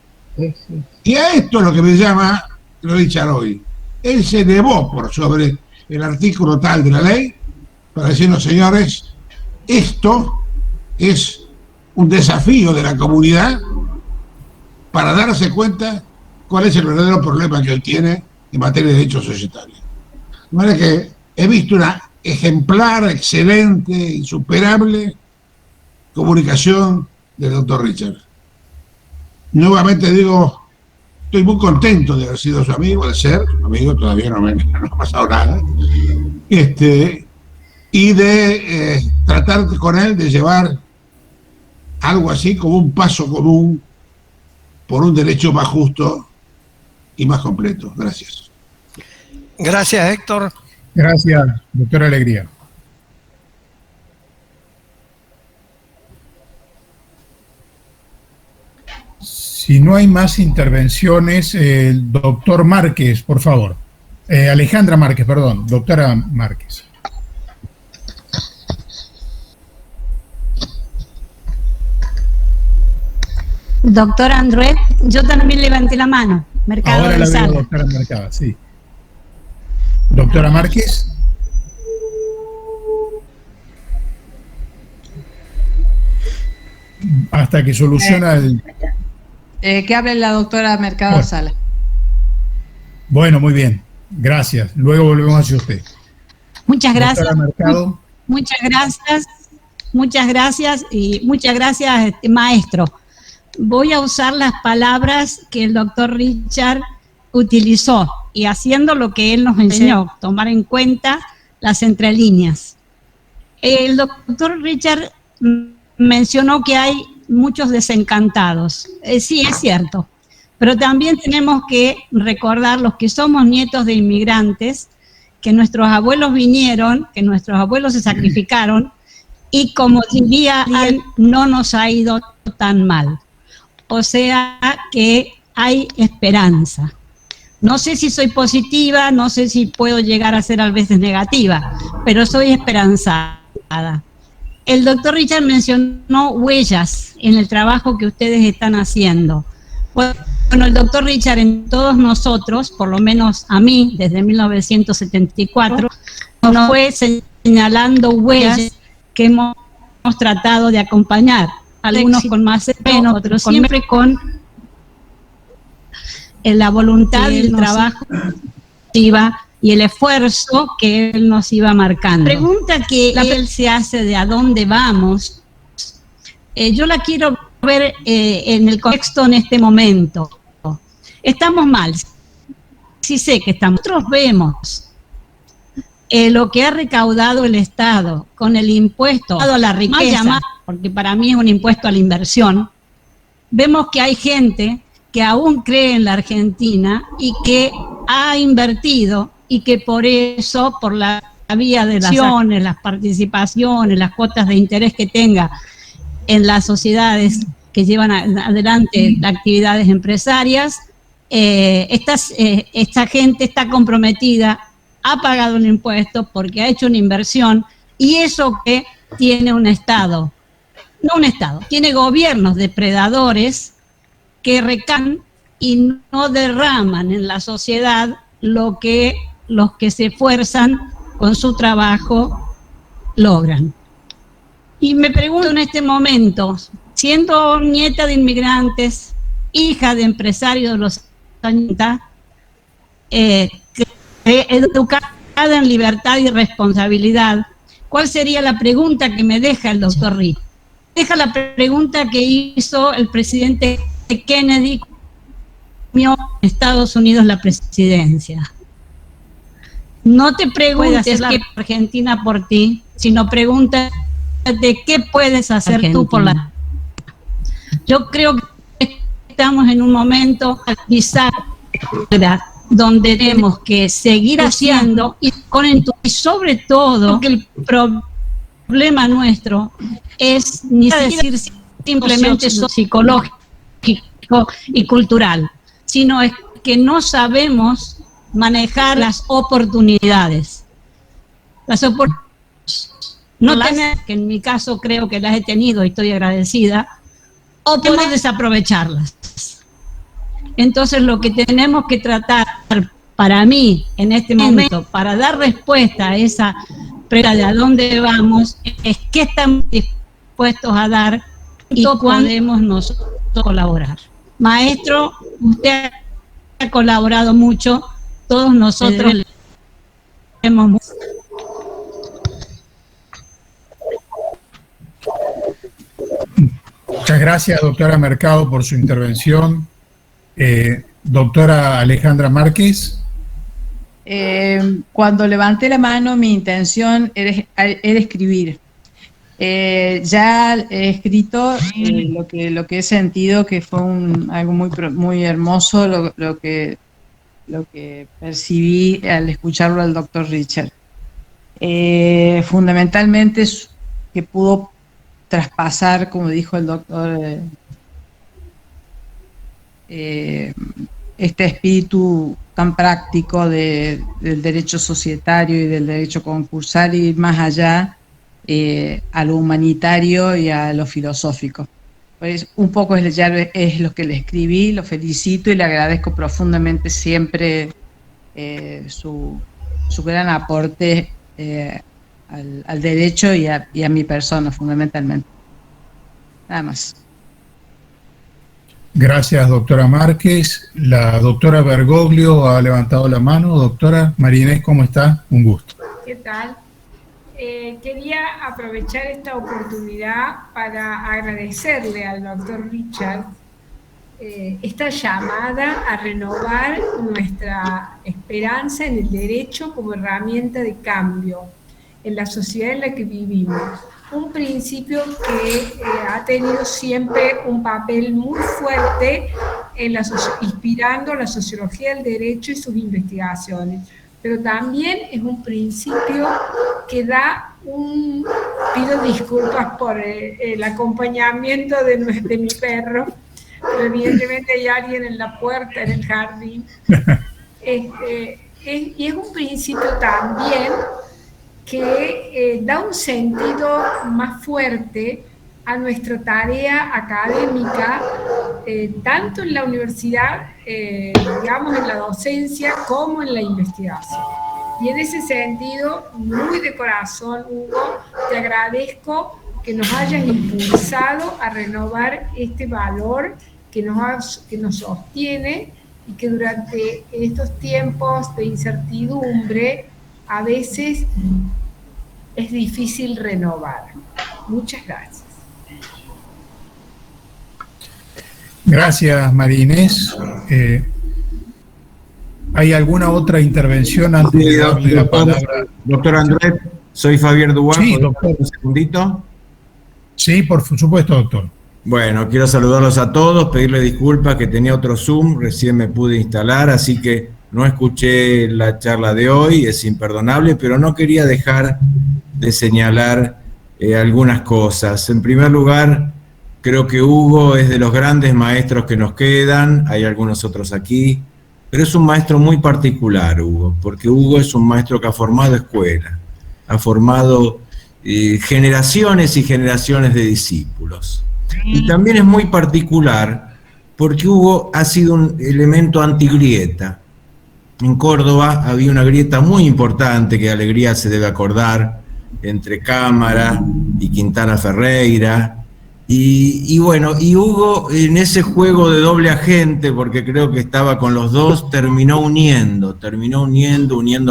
Y a esto es lo que me llama Richard hoy. Él se elevó por sobre el artículo tal de la ley para decirnos, señores, esto es un desafío de la comunidad para darse cuenta cuál es el verdadero problema que hoy tiene en materia de derechos societarios. De manera que he visto una ejemplar, excelente, insuperable comunicación del doctor Richard. Nuevamente digo, estoy muy contento de haber sido su amigo, de ser su amigo, todavía no ha pasado nada, y de tratar con él de llevar algo así como un paso común por un derecho más justo y más completo. Gracias. Gracias, Héctor. Gracias, doctor Alegría. Si no hay más intervenciones, el doctor Márquez, por favor. Alejandra Márquez, perdón, doctora Márquez. Doctor Andrés, yo también levanté la mano. Mercado ahora de la Sala. veo, doctora Mercado, sí. Doctora Márquez. Hasta que soluciona el... Que hable la doctora Mercado Sala. Bueno, muy bien. Gracias. Luego volvemos hacia usted. Muchas gracias. Doctora Mercado. Muchas gracias. Muchas gracias y muchas gracias, maestro. Voy a usar las palabras que el doctor Richard utilizó y haciendo lo que él nos enseñó, tomar en cuenta las entrelíneas. El doctor Richard mencionó que hay muchos desencantados. Sí, es cierto, pero también tenemos que recordar los que somos nietos de inmigrantes, que nuestros abuelos vinieron, que nuestros abuelos se sacrificaron y como diría alguien, no nos ha ido tan mal. o sea que hay esperanza. No sé si soy positiva, no sé si puedo llegar a ser a veces negativa, pero soy esperanzada. El doctor Richard mencionó huellas en el trabajo que ustedes están haciendo. Bueno, el doctor Richard en todos nosotros, por lo menos a mí, desde 1974, nos fue señalando huellas que hemos tratado de acompañar, algunos con más empeño, otros siempre con la voluntad y el trabajo y el esfuerzo que él nos iba marcando. La pregunta que él se hace de a dónde vamos, yo la quiero ver en el contexto en este momento. Estamos mal, sí sé que estamos. Nosotros vemos lo que ha recaudado el Estado con el impuesto a la riqueza, porque para mí es un impuesto a la inversión. Vemos que hay gente que aún cree en la Argentina y que ha invertido y que por eso, por la vía de las acciones, las participaciones, las cuotas de interés que tenga en las sociedades que llevan adelante actividades empresarias, esta gente está comprometida, ha pagado un impuesto porque ha hecho una inversión, y eso que tiene un Estado, no un Estado, tiene gobiernos depredadores que recaen y no derraman en la sociedad lo que los que se esfuerzan con su trabajo logran. Y me pregunto en este momento, siendo nieta de inmigrantes, hija de empresarios de los años 80, educada en libertad y responsabilidad, ¿cuál sería la pregunta que me deja el doctor Rick? Deja la pregunta que hizo el presidente Kennedy en Estados Unidos la presidencia. No te preguntes qué Argentina por ti, sino pregúntate qué puedes hacer Argentina. Tú por la... Yo creo que estamos en un momento quizás donde tenemos que seguir haciendo y sobre todo que el problema nuestro es ni decir simplemente psicológico y cultural, sino es que no sabemos manejar las oportunidades. Que en mi caso creo que las he tenido y estoy agradecida, o podemos desaprovecharlas. Entonces lo que tenemos que tratar, para mí, en este momento, para dar respuesta a esa pregunta de a dónde vamos, es qué estamos dispuestos a dar y podemos nosotros colaborar. Maestro, usted ha colaborado mucho, todos nosotros hemos... Muchas gracias, doctora Mercado, por su intervención. Doctora Alejandra Márquez. Cuando levanté la mano, mi intención era escribir. Ya he escrito lo que he sentido, que fue algo muy hermoso, lo que percibí al escucharlo al doctor Richard. Fundamentalmente que pudo traspasar, como dijo el doctor, este espíritu tan práctico del derecho societario y del derecho concursal, y ir más allá a lo humanitario y a lo filosófico. Pues un poco es lo que le escribí, lo felicito y le agradezco profundamente siempre su gran aporte al derecho y a mi persona, fundamentalmente. Nada más. Gracias, doctora Márquez. La doctora Bergoglio ha levantado la mano. Doctora María Inés, ¿cómo está? Un gusto. ¿Qué tal? Quería aprovechar esta oportunidad para agradecerle al doctor Richard esta llamada a renovar nuestra esperanza en el derecho como herramienta de cambio en la sociedad en la que vivimos. Un principio que ha tenido siempre un papel muy fuerte en inspirando la sociología del derecho y sus investigaciones, pero también es un principio que pido disculpas por el acompañamiento de mi perro, pero evidentemente hay alguien en la puerta, en el jardín. Y es un principio también que da un sentido más fuerte a nuestra tarea académica, tanto en la universidad, digamos, en la docencia, como en la investigación. Y en ese sentido, muy de corazón, Hugo, te agradezco que nos hayas impulsado a renovar este valor que nos sostiene y que durante estos tiempos de incertidumbre a veces es difícil renovar. Muchas gracias. Gracias, María Inés. ¿Hay alguna otra intervención antes de darle la palabra? Doctor Andrés, soy Javier Duarte. Sí, doctor. ¿Un segundito? Sí, por supuesto, doctor. Bueno, quiero saludarlos a todos, pedirle disculpas que tenía otro Zoom, recién me pude instalar, así que no escuché la charla de hoy, es imperdonable, pero no quería dejar de señalar algunas cosas. En primer lugar, creo que Hugo es de los grandes maestros que nos quedan, hay algunos otros aquí, pero es un maestro muy particular, Hugo, porque Hugo es un maestro que ha formado escuela, ha formado generaciones y generaciones de discípulos. Y también es muy particular porque Hugo ha sido un elemento antigrieta. En Córdoba había una grieta muy importante que Alegría se debe acordar, entre Cámara y Quintana Ferreira. Y bueno, y Hugo en ese juego de doble agente, porque creo que estaba con los dos, terminó uniendo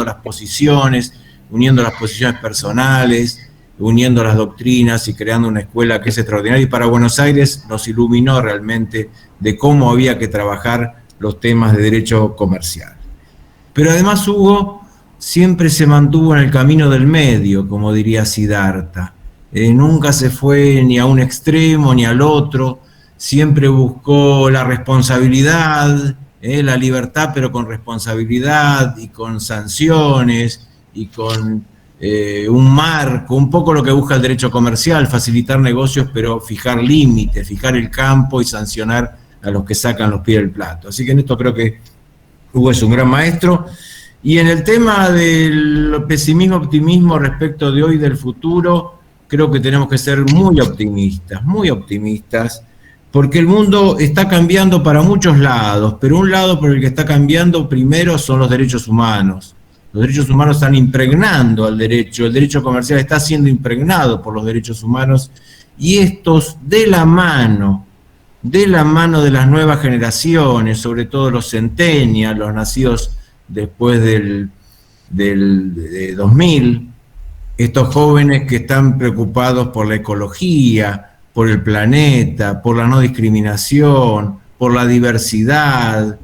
las posiciones, uniendo las posiciones personales, uniendo las doctrinas y creando una escuela que es extraordinaria. Y para Buenos Aires nos iluminó realmente de cómo había que trabajar los temas de derecho comercial. Pero además Hugo siempre se mantuvo en el camino del medio, como diría Siddhartha. Nunca se fue ni a un extremo ni al otro, siempre buscó la responsabilidad, la libertad, pero con responsabilidad y con sanciones y con un marco, un poco lo que busca el derecho comercial, facilitar negocios, pero fijar límites, fijar el campo y sancionar a los que sacan los pies del plato. Así que en esto creo que Hugo es un gran maestro. Y en el tema del pesimismo-optimismo respecto de hoy y del futuro, creo que tenemos que ser muy optimistas, porque el mundo está cambiando para muchos lados, pero un lado por el que está cambiando primero son los derechos humanos. Los derechos humanos están impregnando al derecho, el derecho comercial está siendo impregnado por los derechos humanos, y estos de la mano de las nuevas generaciones, sobre todo los centennials, los nacidos después del 2000, estos jóvenes que están preocupados por la ecología, por el planeta, por la no discriminación, por la diversidad,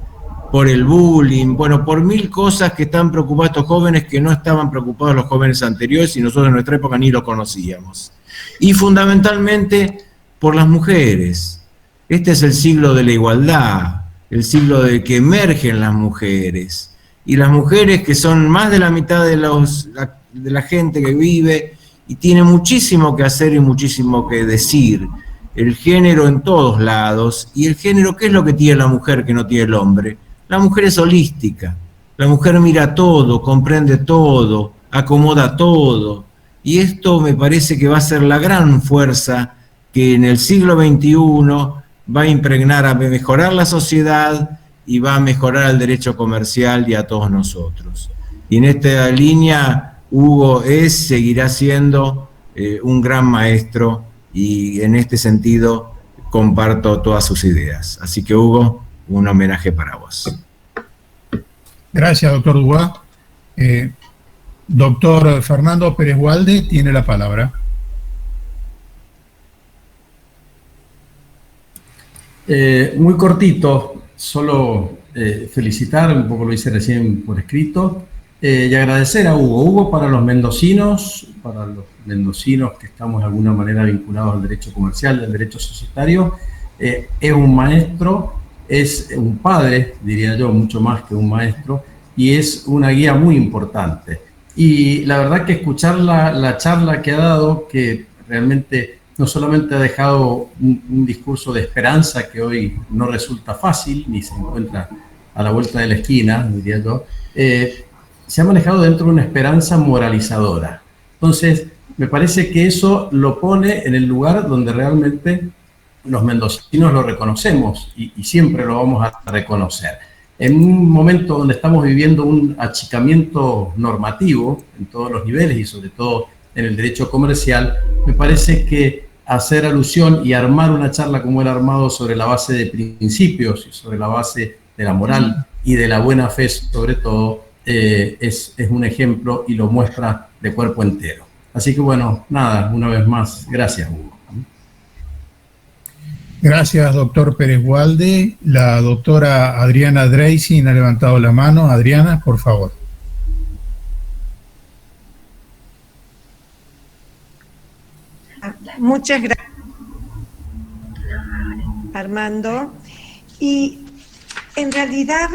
por el bullying, bueno, por mil cosas que están preocupados estos jóvenes que no estaban preocupados los jóvenes anteriores y nosotros en nuestra época ni lo conocíamos. Y fundamentalmente por las mujeres. Este es el siglo de la igualdad, el siglo de que emergen las mujeres. Y las mujeres que son más de la mitad de la gente que vive y tiene muchísimo que hacer y muchísimo que decir. El género en todos lados. Y el género, ¿qué es lo que tiene la mujer que no tiene el hombre? La mujer es holística. La mujer mira todo, comprende todo, acomoda todo. Y esto me parece que va a ser la gran fuerza que en el siglo XXI va a impregnar, a mejorar la sociedad y va a mejorar el derecho comercial y a todos nosotros. Y en esta línea, Hugo seguirá siendo un gran maestro y en este sentido comparto todas sus ideas. Así que, Hugo, un homenaje para vos. Gracias, doctor Dubois. Doctor Fernando Pérez Walde tiene la palabra. Muy cortito, solo felicitar, un poco lo hice recién por escrito, y agradecer a Hugo. Hugo para los mendocinos que estamos de alguna manera vinculados al derecho comercial, al derecho societario, es un maestro, es un padre, diría yo, mucho más que un maestro, y es una guía muy importante. Y la verdad que escuchar la charla que ha dado, que realmente no solamente ha dejado un discurso de esperanza que hoy no resulta fácil, ni se encuentra a la vuelta de la esquina, diría yo, se ha manejado dentro de una esperanza moralizadora. Entonces, me parece que eso lo pone en el lugar donde realmente los mendocinos lo reconocemos y siempre lo vamos a reconocer. En un momento donde estamos viviendo un achicamiento normativo en todos los niveles y sobre todo en el derecho comercial, me parece que hacer alusión y armar una charla como él ha armado sobre la base de principios y sobre la base de la moral y de la buena fe sobre todo, es un ejemplo y lo muestra de cuerpo entero. Así que bueno, nada, una vez más, gracias, Hugo. Gracias, doctor Pérez Gualde. La doctora Adriana Dreising ha levantado la mano. Adriana, por favor. Muchas gracias, Armando. Y en realidad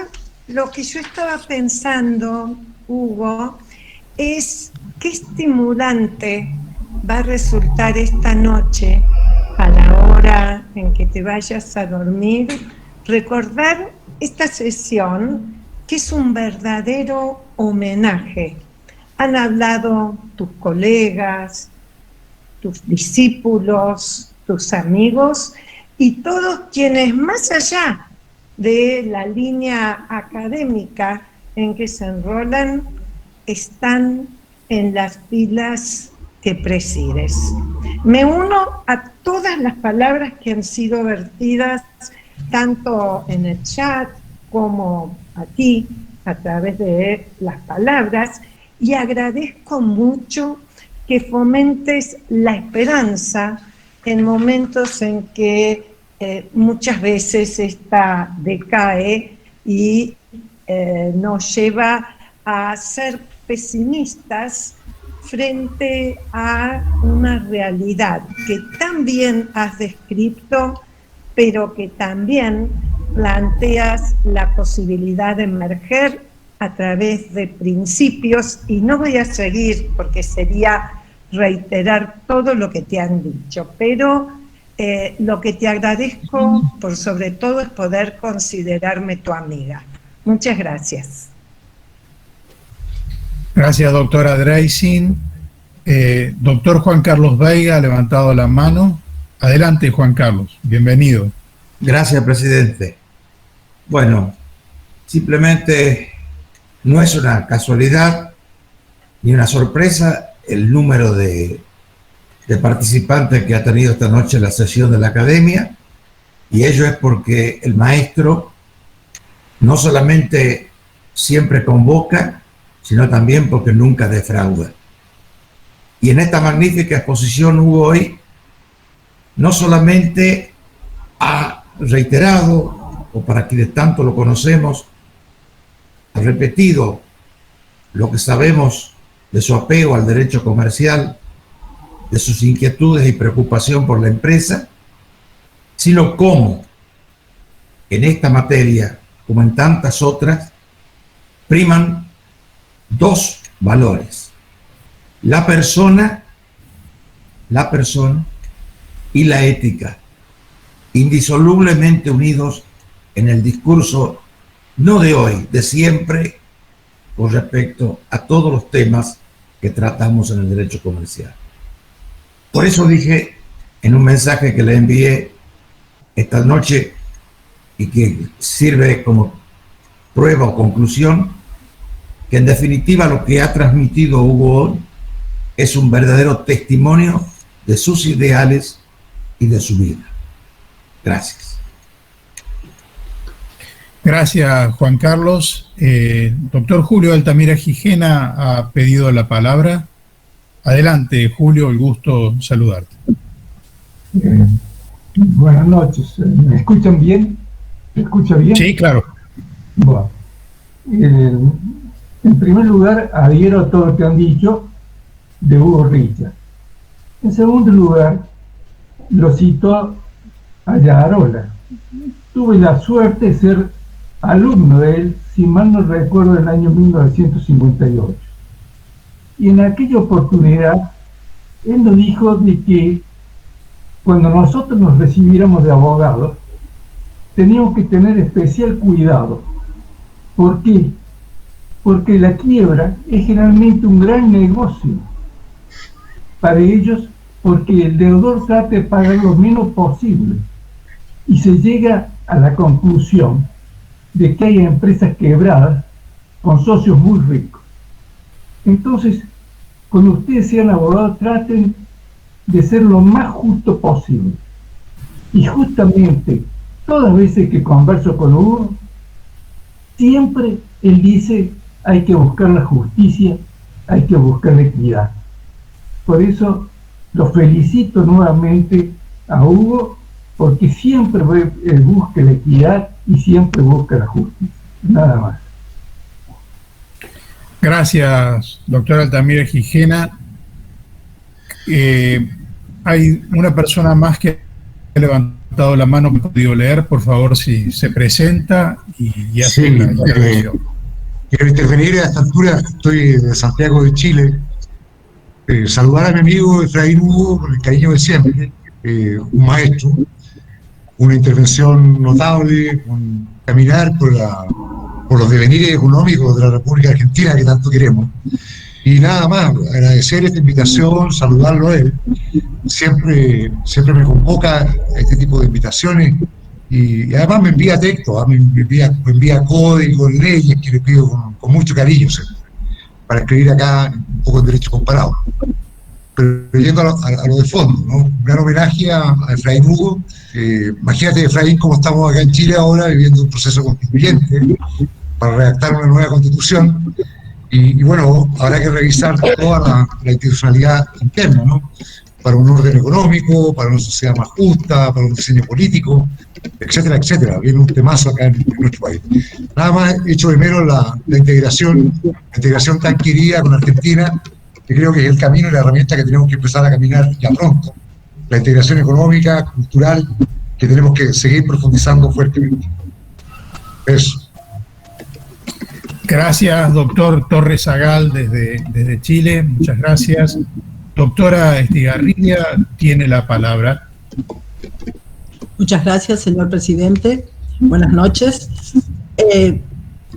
lo que yo estaba pensando, Hugo, es qué estimulante va a resultar esta noche, a la hora en que te vayas a dormir, recordar esta sesión que es un verdadero homenaje. Han hablado tus colegas, tus discípulos, tus amigos y todos quienes más allá de la línea académica en que se enrolan están en las filas que presides. Me uno a todas las palabras que han sido vertidas tanto en el chat como aquí a través de las palabras y agradezco mucho que fomentes la esperanza en momentos en que muchas veces esta decae y nos lleva a ser pesimistas frente a una realidad que también has descrito, pero que también planteas la posibilidad de emerger a través de principios, y no voy a seguir porque sería reiterar todo lo que te han dicho, pero lo que te agradezco por sobre todo es poder considerarme tu amiga. Muchas gracias. Gracias, doctora Dreising. Doctor Juan Carlos Veiga ha levantado la mano. Adelante, Juan Carlos. Bienvenido. Gracias, presidente. Bueno, simplemente no es una casualidad ni una sorpresa el número de participantes que ha tenido esta noche la sesión de la academia, y ello es porque el maestro no solamente siempre convoca, sino también porque nunca defrauda. Y en esta magnífica exposición hubo hoy, no solamente ha reiterado, o para quienes tanto lo conocemos, ha repetido lo que sabemos de su apego al derecho comercial, de sus inquietudes y preocupación por la empresa, sino cómo en esta materia, como en tantas otras, priman dos valores: la persona y la ética, indisolublemente unidos en el discurso no de hoy, de siempre, con respecto a todos los temas que tratamos en el derecho comercial. Por eso dije en un mensaje que le envié esta noche y que sirve como prueba o conclusión, que en definitiva lo que ha transmitido Hugo hoy es un verdadero testimonio de sus ideales y de su vida. Gracias. Gracias, Juan Carlos. Doctor Julio Altamira Gijena ha pedido la palabra. Adelante, Julio, el gusto saludarte. Buenas noches. ¿Me escuchan bien? ¿Me escucha bien? Sí, claro. Bueno, en primer lugar, adhiero a todo lo que han dicho de Hugo Richard. En segundo lugar, lo cito a Yarola. Tuve la suerte de ser alumno de él, si mal no recuerdo, en el año 1958. Y en aquella oportunidad, él nos dijo de que cuando nosotros nos recibiéramos de abogados, teníamos que tener especial cuidado. ¿Por qué? Porque la quiebra es generalmente un gran negocio para ellos, porque el deudor trata de pagar lo menos posible y se llega a la conclusión de que hay empresas quebradas con socios muy ricos. Entonces, cuando ustedes sean abogados, traten de ser lo más justo posible. Y justamente, todas las veces que converso con Hugo, siempre él dice, hay que buscar la justicia, hay que buscar la equidad. Por eso lo felicito nuevamente a Hugo, porque siempre busca la equidad y siempre busca la justicia. Nada más. Gracias, doctora Altamira Gijena. Hay una persona más que ha levantado la mano que he podido leer. Por favor, si se presenta y hace la intervención. Quiero intervenir a esta altura. Estoy de Santiago de Chile. Saludar a mi amigo Efraín Hugo con el cariño de siempre. Un maestro, una intervención notable, un caminar por los devenires económicos de la República Argentina que tanto queremos. Y nada más, agradecer esta invitación, saludarlo a él. Siempre me convoca a este tipo de invitaciones y además me envía textos, me envía códigos, leyes que le pido con mucho cariño siempre, para escribir acá un poco en Derecho Comparado. Pero yendo a lo de fondo, ¿no? Un gran homenaje a Efraín Hugo. Imagínate, Efraín, cómo estamos acá en Chile ahora viviendo un proceso constituyente para redactar una nueva constitución. Y bueno, habrá que revisar toda la institucionalidad interna, ¿no? Para un orden económico, para una sociedad más justa, para un diseño político, etcétera, etcétera. Viene un temazo acá en nuestro país. Nada más echo de menos la integración tan querida con Argentina, que creo que es el camino y la herramienta que tenemos que empezar a caminar ya pronto. La integración económica, cultural, que tenemos que seguir profundizando fuertemente. Eso. Gracias, doctor Torres Zagal, desde Chile. Muchas gracias. Doctora Estigarribia tiene la palabra. Muchas gracias, señor presidente. Buenas noches.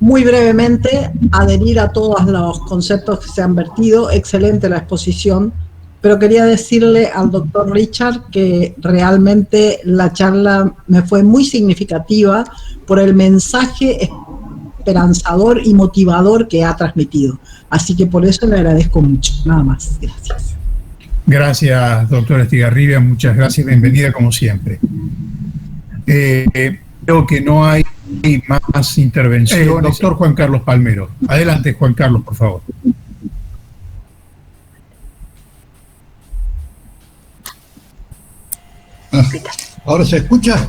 Muy brevemente, adherir a todos los conceptos que se han vertido. Excelente la exposición, pero quería decirle al doctor Richard que realmente la charla me fue muy significativa por el mensaje esperanzador y motivador que ha transmitido. Así que por eso le agradezco mucho. Nada más. Gracias. Gracias, doctora Estigarribia. Muchas gracias. Bienvenida como siempre. Creo que no hay más intervenciones. Doctor Juan Carlos Palmero. Adelante, Juan Carlos, por favor. ¿Ahora se escucha?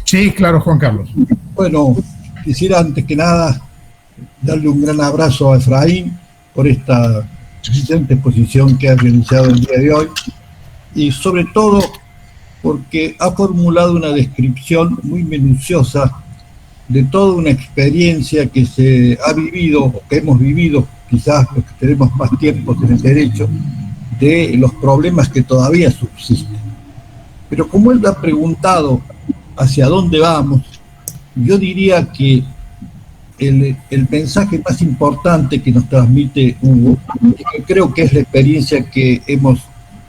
Sí, claro, Juan Carlos. Bueno, quisiera antes que nada darle un gran abrazo a Efraín por esta excelente exposición que ha realizado el día de hoy y sobre todo porque ha formulado una descripción muy minuciosa de toda una experiencia que se ha vivido, o que hemos vivido, quizás los que tenemos más tiempo en el derecho, de los problemas que todavía subsisten. Pero como él ha preguntado hacia dónde vamos, yo diría que el mensaje más importante que nos transmite Hugo, que creo que es la experiencia que hemos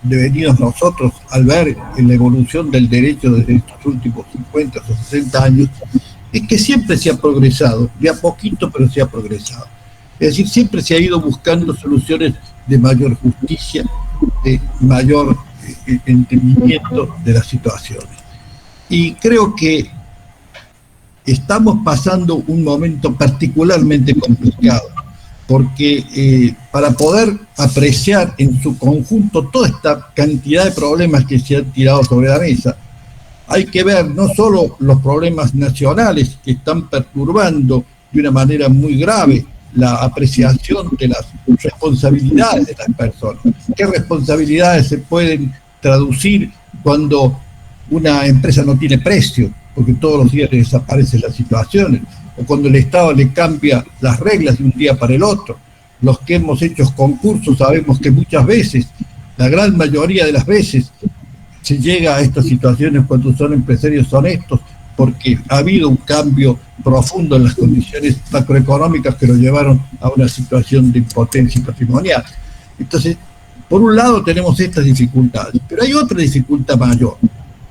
devenido nosotros al ver en la evolución del derecho desde estos últimos 50 o 60 años, es que siempre se ha progresado, de a poquito, pero se ha progresado. Es decir, siempre se ha ido buscando soluciones de mayor justicia, de mayor entendimiento de las situaciones. Y creo que estamos pasando un momento particularmente complicado, porque para poder apreciar en su conjunto toda esta cantidad de problemas que se han tirado sobre la mesa, hay que ver no solo los problemas nacionales que están perturbando de una manera muy grave la apreciación de las responsabilidades de las personas. ¿Qué responsabilidades se pueden traducir cuando una empresa no tiene precio, porque todos los días le desaparecen las situaciones, o cuando el Estado le cambia las reglas de un día para el otro? Los que hemos hecho concursos sabemos que muchas veces, la gran mayoría de las veces, se llega a estas situaciones cuando son empresarios honestos, porque ha habido un cambio profundo en las condiciones macroeconómicas que lo llevaron a una situación de impotencia patrimonial. Entonces, por un lado tenemos estas dificultades, pero hay otra dificultad mayor,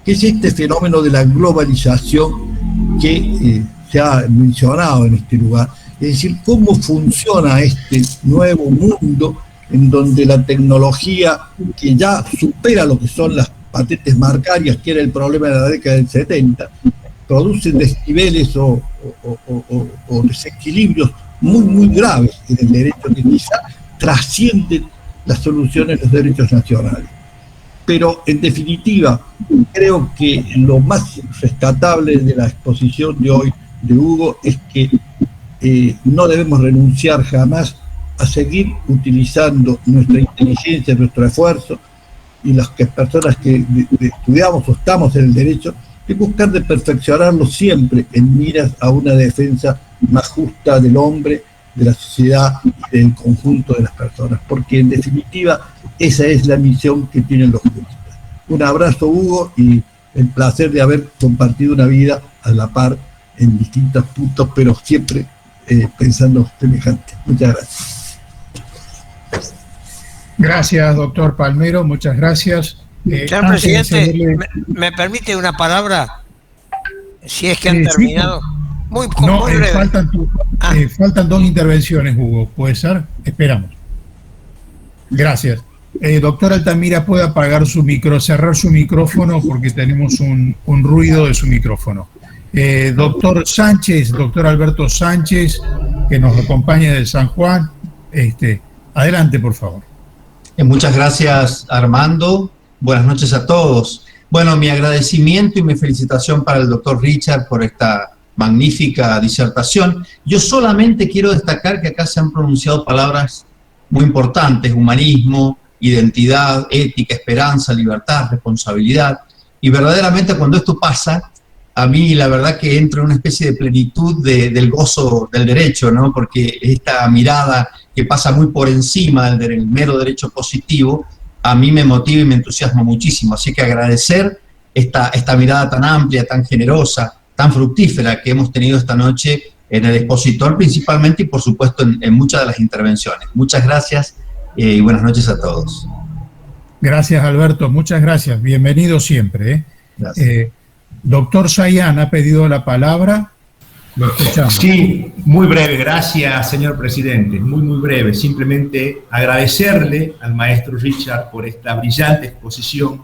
que es este fenómeno de la globalización que se ha mencionado en este lugar. Es decir, cómo funciona este nuevo mundo en donde la tecnología, que ya supera lo que son las patentes marcarias, que era el problema de la década del 70, produce desniveles o desequilibrios muy graves en el derecho, que quizá trascienden las soluciones de los derechos nacionales. Pero, en definitiva, creo que lo más rescatable de la exposición de hoy de Hugo es que no debemos renunciar jamás a seguir utilizando nuestra inteligencia, nuestro esfuerzo, y las personas que estudiamos o estamos en el derecho, de buscar de perfeccionarlo siempre en miras a una defensa más justa del hombre, de la sociedad y del conjunto de las personas, porque en definitiva esa es la misión que tienen los juristas. Un abrazo, Hugo, y el placer de haber compartido una vida a la par en distintos puntos, pero siempre pensando semejante. Muchas gracias. Gracias, doctor Palmero, muchas gracias. Señor presidente, ¿me permite una palabra? Si es que han terminado. Muy breve. Faltan dos intervenciones, Hugo. ¿Puede ser? Esperamos. Gracias. Doctor Altamira, ¿puede apagar su cerrar su micrófono porque tenemos un ruido de su micrófono? Doctor Sánchez, doctor Alberto Sánchez, que nos acompaña de San Juan, adelante, por favor. Muchas gracias, Armando. Buenas noches a todos. Bueno, mi agradecimiento y mi felicitación para el doctor Richard por esta magnífica disertación. Yo solamente quiero destacar que acá se han pronunciado palabras muy importantes: humanismo, identidad, ética, esperanza, libertad, responsabilidad. Y verdaderamente cuando esto pasa, a mí la verdad que entro en una especie de plenitud del gozo del derecho, ¿no? Porque esta mirada que pasa muy por encima del mero derecho positivo, a mí me motiva y me entusiasma muchísimo. Así que agradecer esta mirada tan amplia, tan generosa, tan fructífera que hemos tenido esta noche en el expositor principalmente, y por supuesto en muchas de las intervenciones. Muchas gracias y buenas noches a todos. Gracias, Alberto, muchas gracias. Bienvenido siempre. Doctor Sayán ha pedido la palabra. Lo escuchamos. Sí, muy breve, gracias, señor presidente. Muy breve. Simplemente agradecerle al maestro Richard por esta brillante exposición.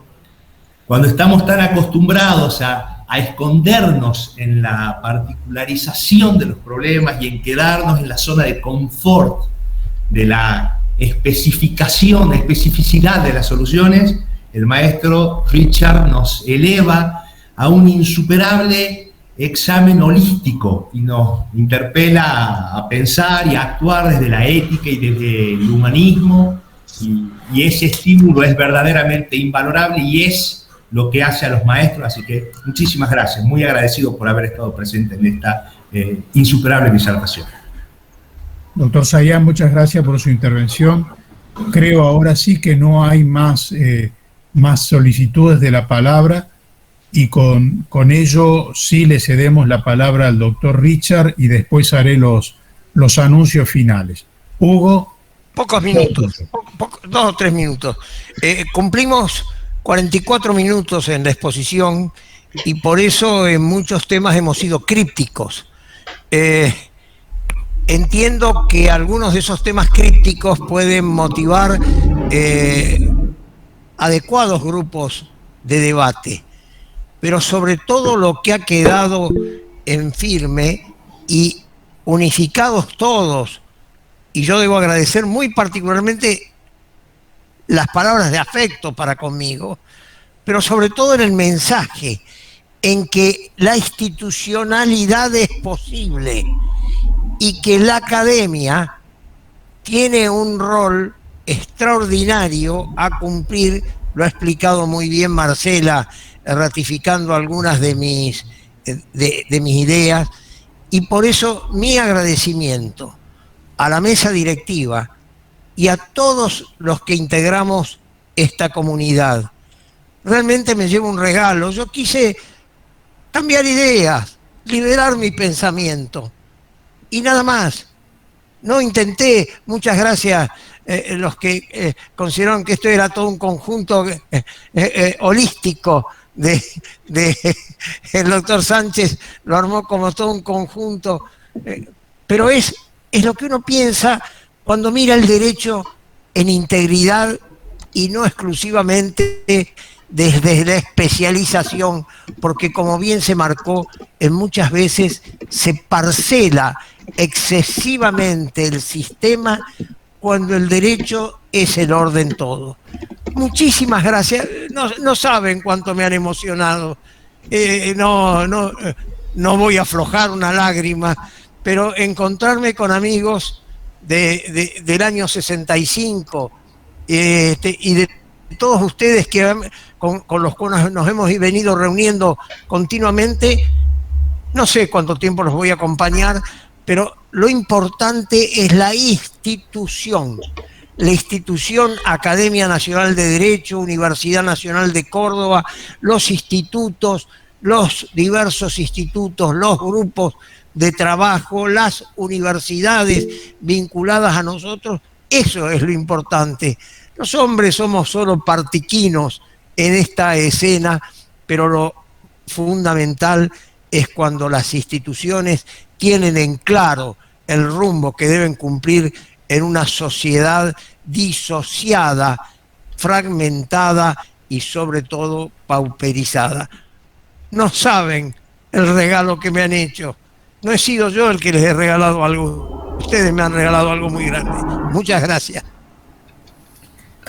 Cuando estamos tan acostumbrados a escondernos en la particularización de los problemas y en quedarnos en la zona de confort de la especificación, la especificidad de las soluciones, el maestro Richard nos eleva a un insuperable examen holístico y nos interpela a pensar y a actuar desde la ética y desde el humanismo, y ese estímulo es verdaderamente invalorable y es lo que hace a los maestros. Así que muchísimas gracias, muy agradecido por haber estado presente en esta insuperable disertación. Doctor Sayán, muchas gracias por su intervención. Creo ahora sí que no hay más solicitudes de la palabra, y con ello sí le cedemos la palabra al doctor Richard y después haré los anuncios finales. Hugo. Pocos minutos, 2 o 3 minutos. Cumplimos 44 minutos en la exposición y por eso en muchos temas hemos sido crípticos. Entiendo que algunos de esos temas crípticos pueden motivar adecuados grupos de debate, pero sobre todo lo que ha quedado en firme y unificados todos, y yo debo agradecer muy particularmente las palabras de afecto para conmigo, pero sobre todo en el mensaje, en que la institucionalidad es posible y que la academia tiene un rol extraordinario a cumplir. Lo ha explicado muy bien Marcela, ratificando algunas de mis ideas, y por eso mi agradecimiento a la mesa directiva y a todos los que integramos esta comunidad, realmente me llevo un regalo. Yo quise cambiar ideas, liberar mi pensamiento y nada más. No intenté, muchas gracias los que consideraron que esto era todo un conjunto holístico el doctor Sánchez lo armó como todo un conjunto, pero es lo que uno piensa cuando mira el derecho en integridad y no exclusivamente desde la especialización, porque como bien se marcó, en muchas veces se parcela excesivamente el sistema cuando el derecho es el orden todo. Muchísimas gracias. No saben cuánto me han emocionado. No voy a aflojar una lágrima, pero encontrarme con amigos del año 65 y de todos ustedes con los cuales nos hemos venido reuniendo continuamente, no sé cuánto tiempo los voy a acompañar, pero lo importante es la institución Academia Nacional de Derecho, Universidad Nacional de Córdoba, los institutos, los diversos institutos, los grupos de trabajo, las universidades vinculadas a nosotros. Eso es lo importante. Los hombres somos solo partiquinos en esta escena, pero lo fundamental es cuando las instituciones tienen en claro el rumbo que deben cumplir en una sociedad disociada, fragmentada y sobre todo pauperizada. No saben el regalo que me han hecho. No he sido yo el que les he regalado algo. Ustedes me han regalado algo muy grande. Muchas gracias.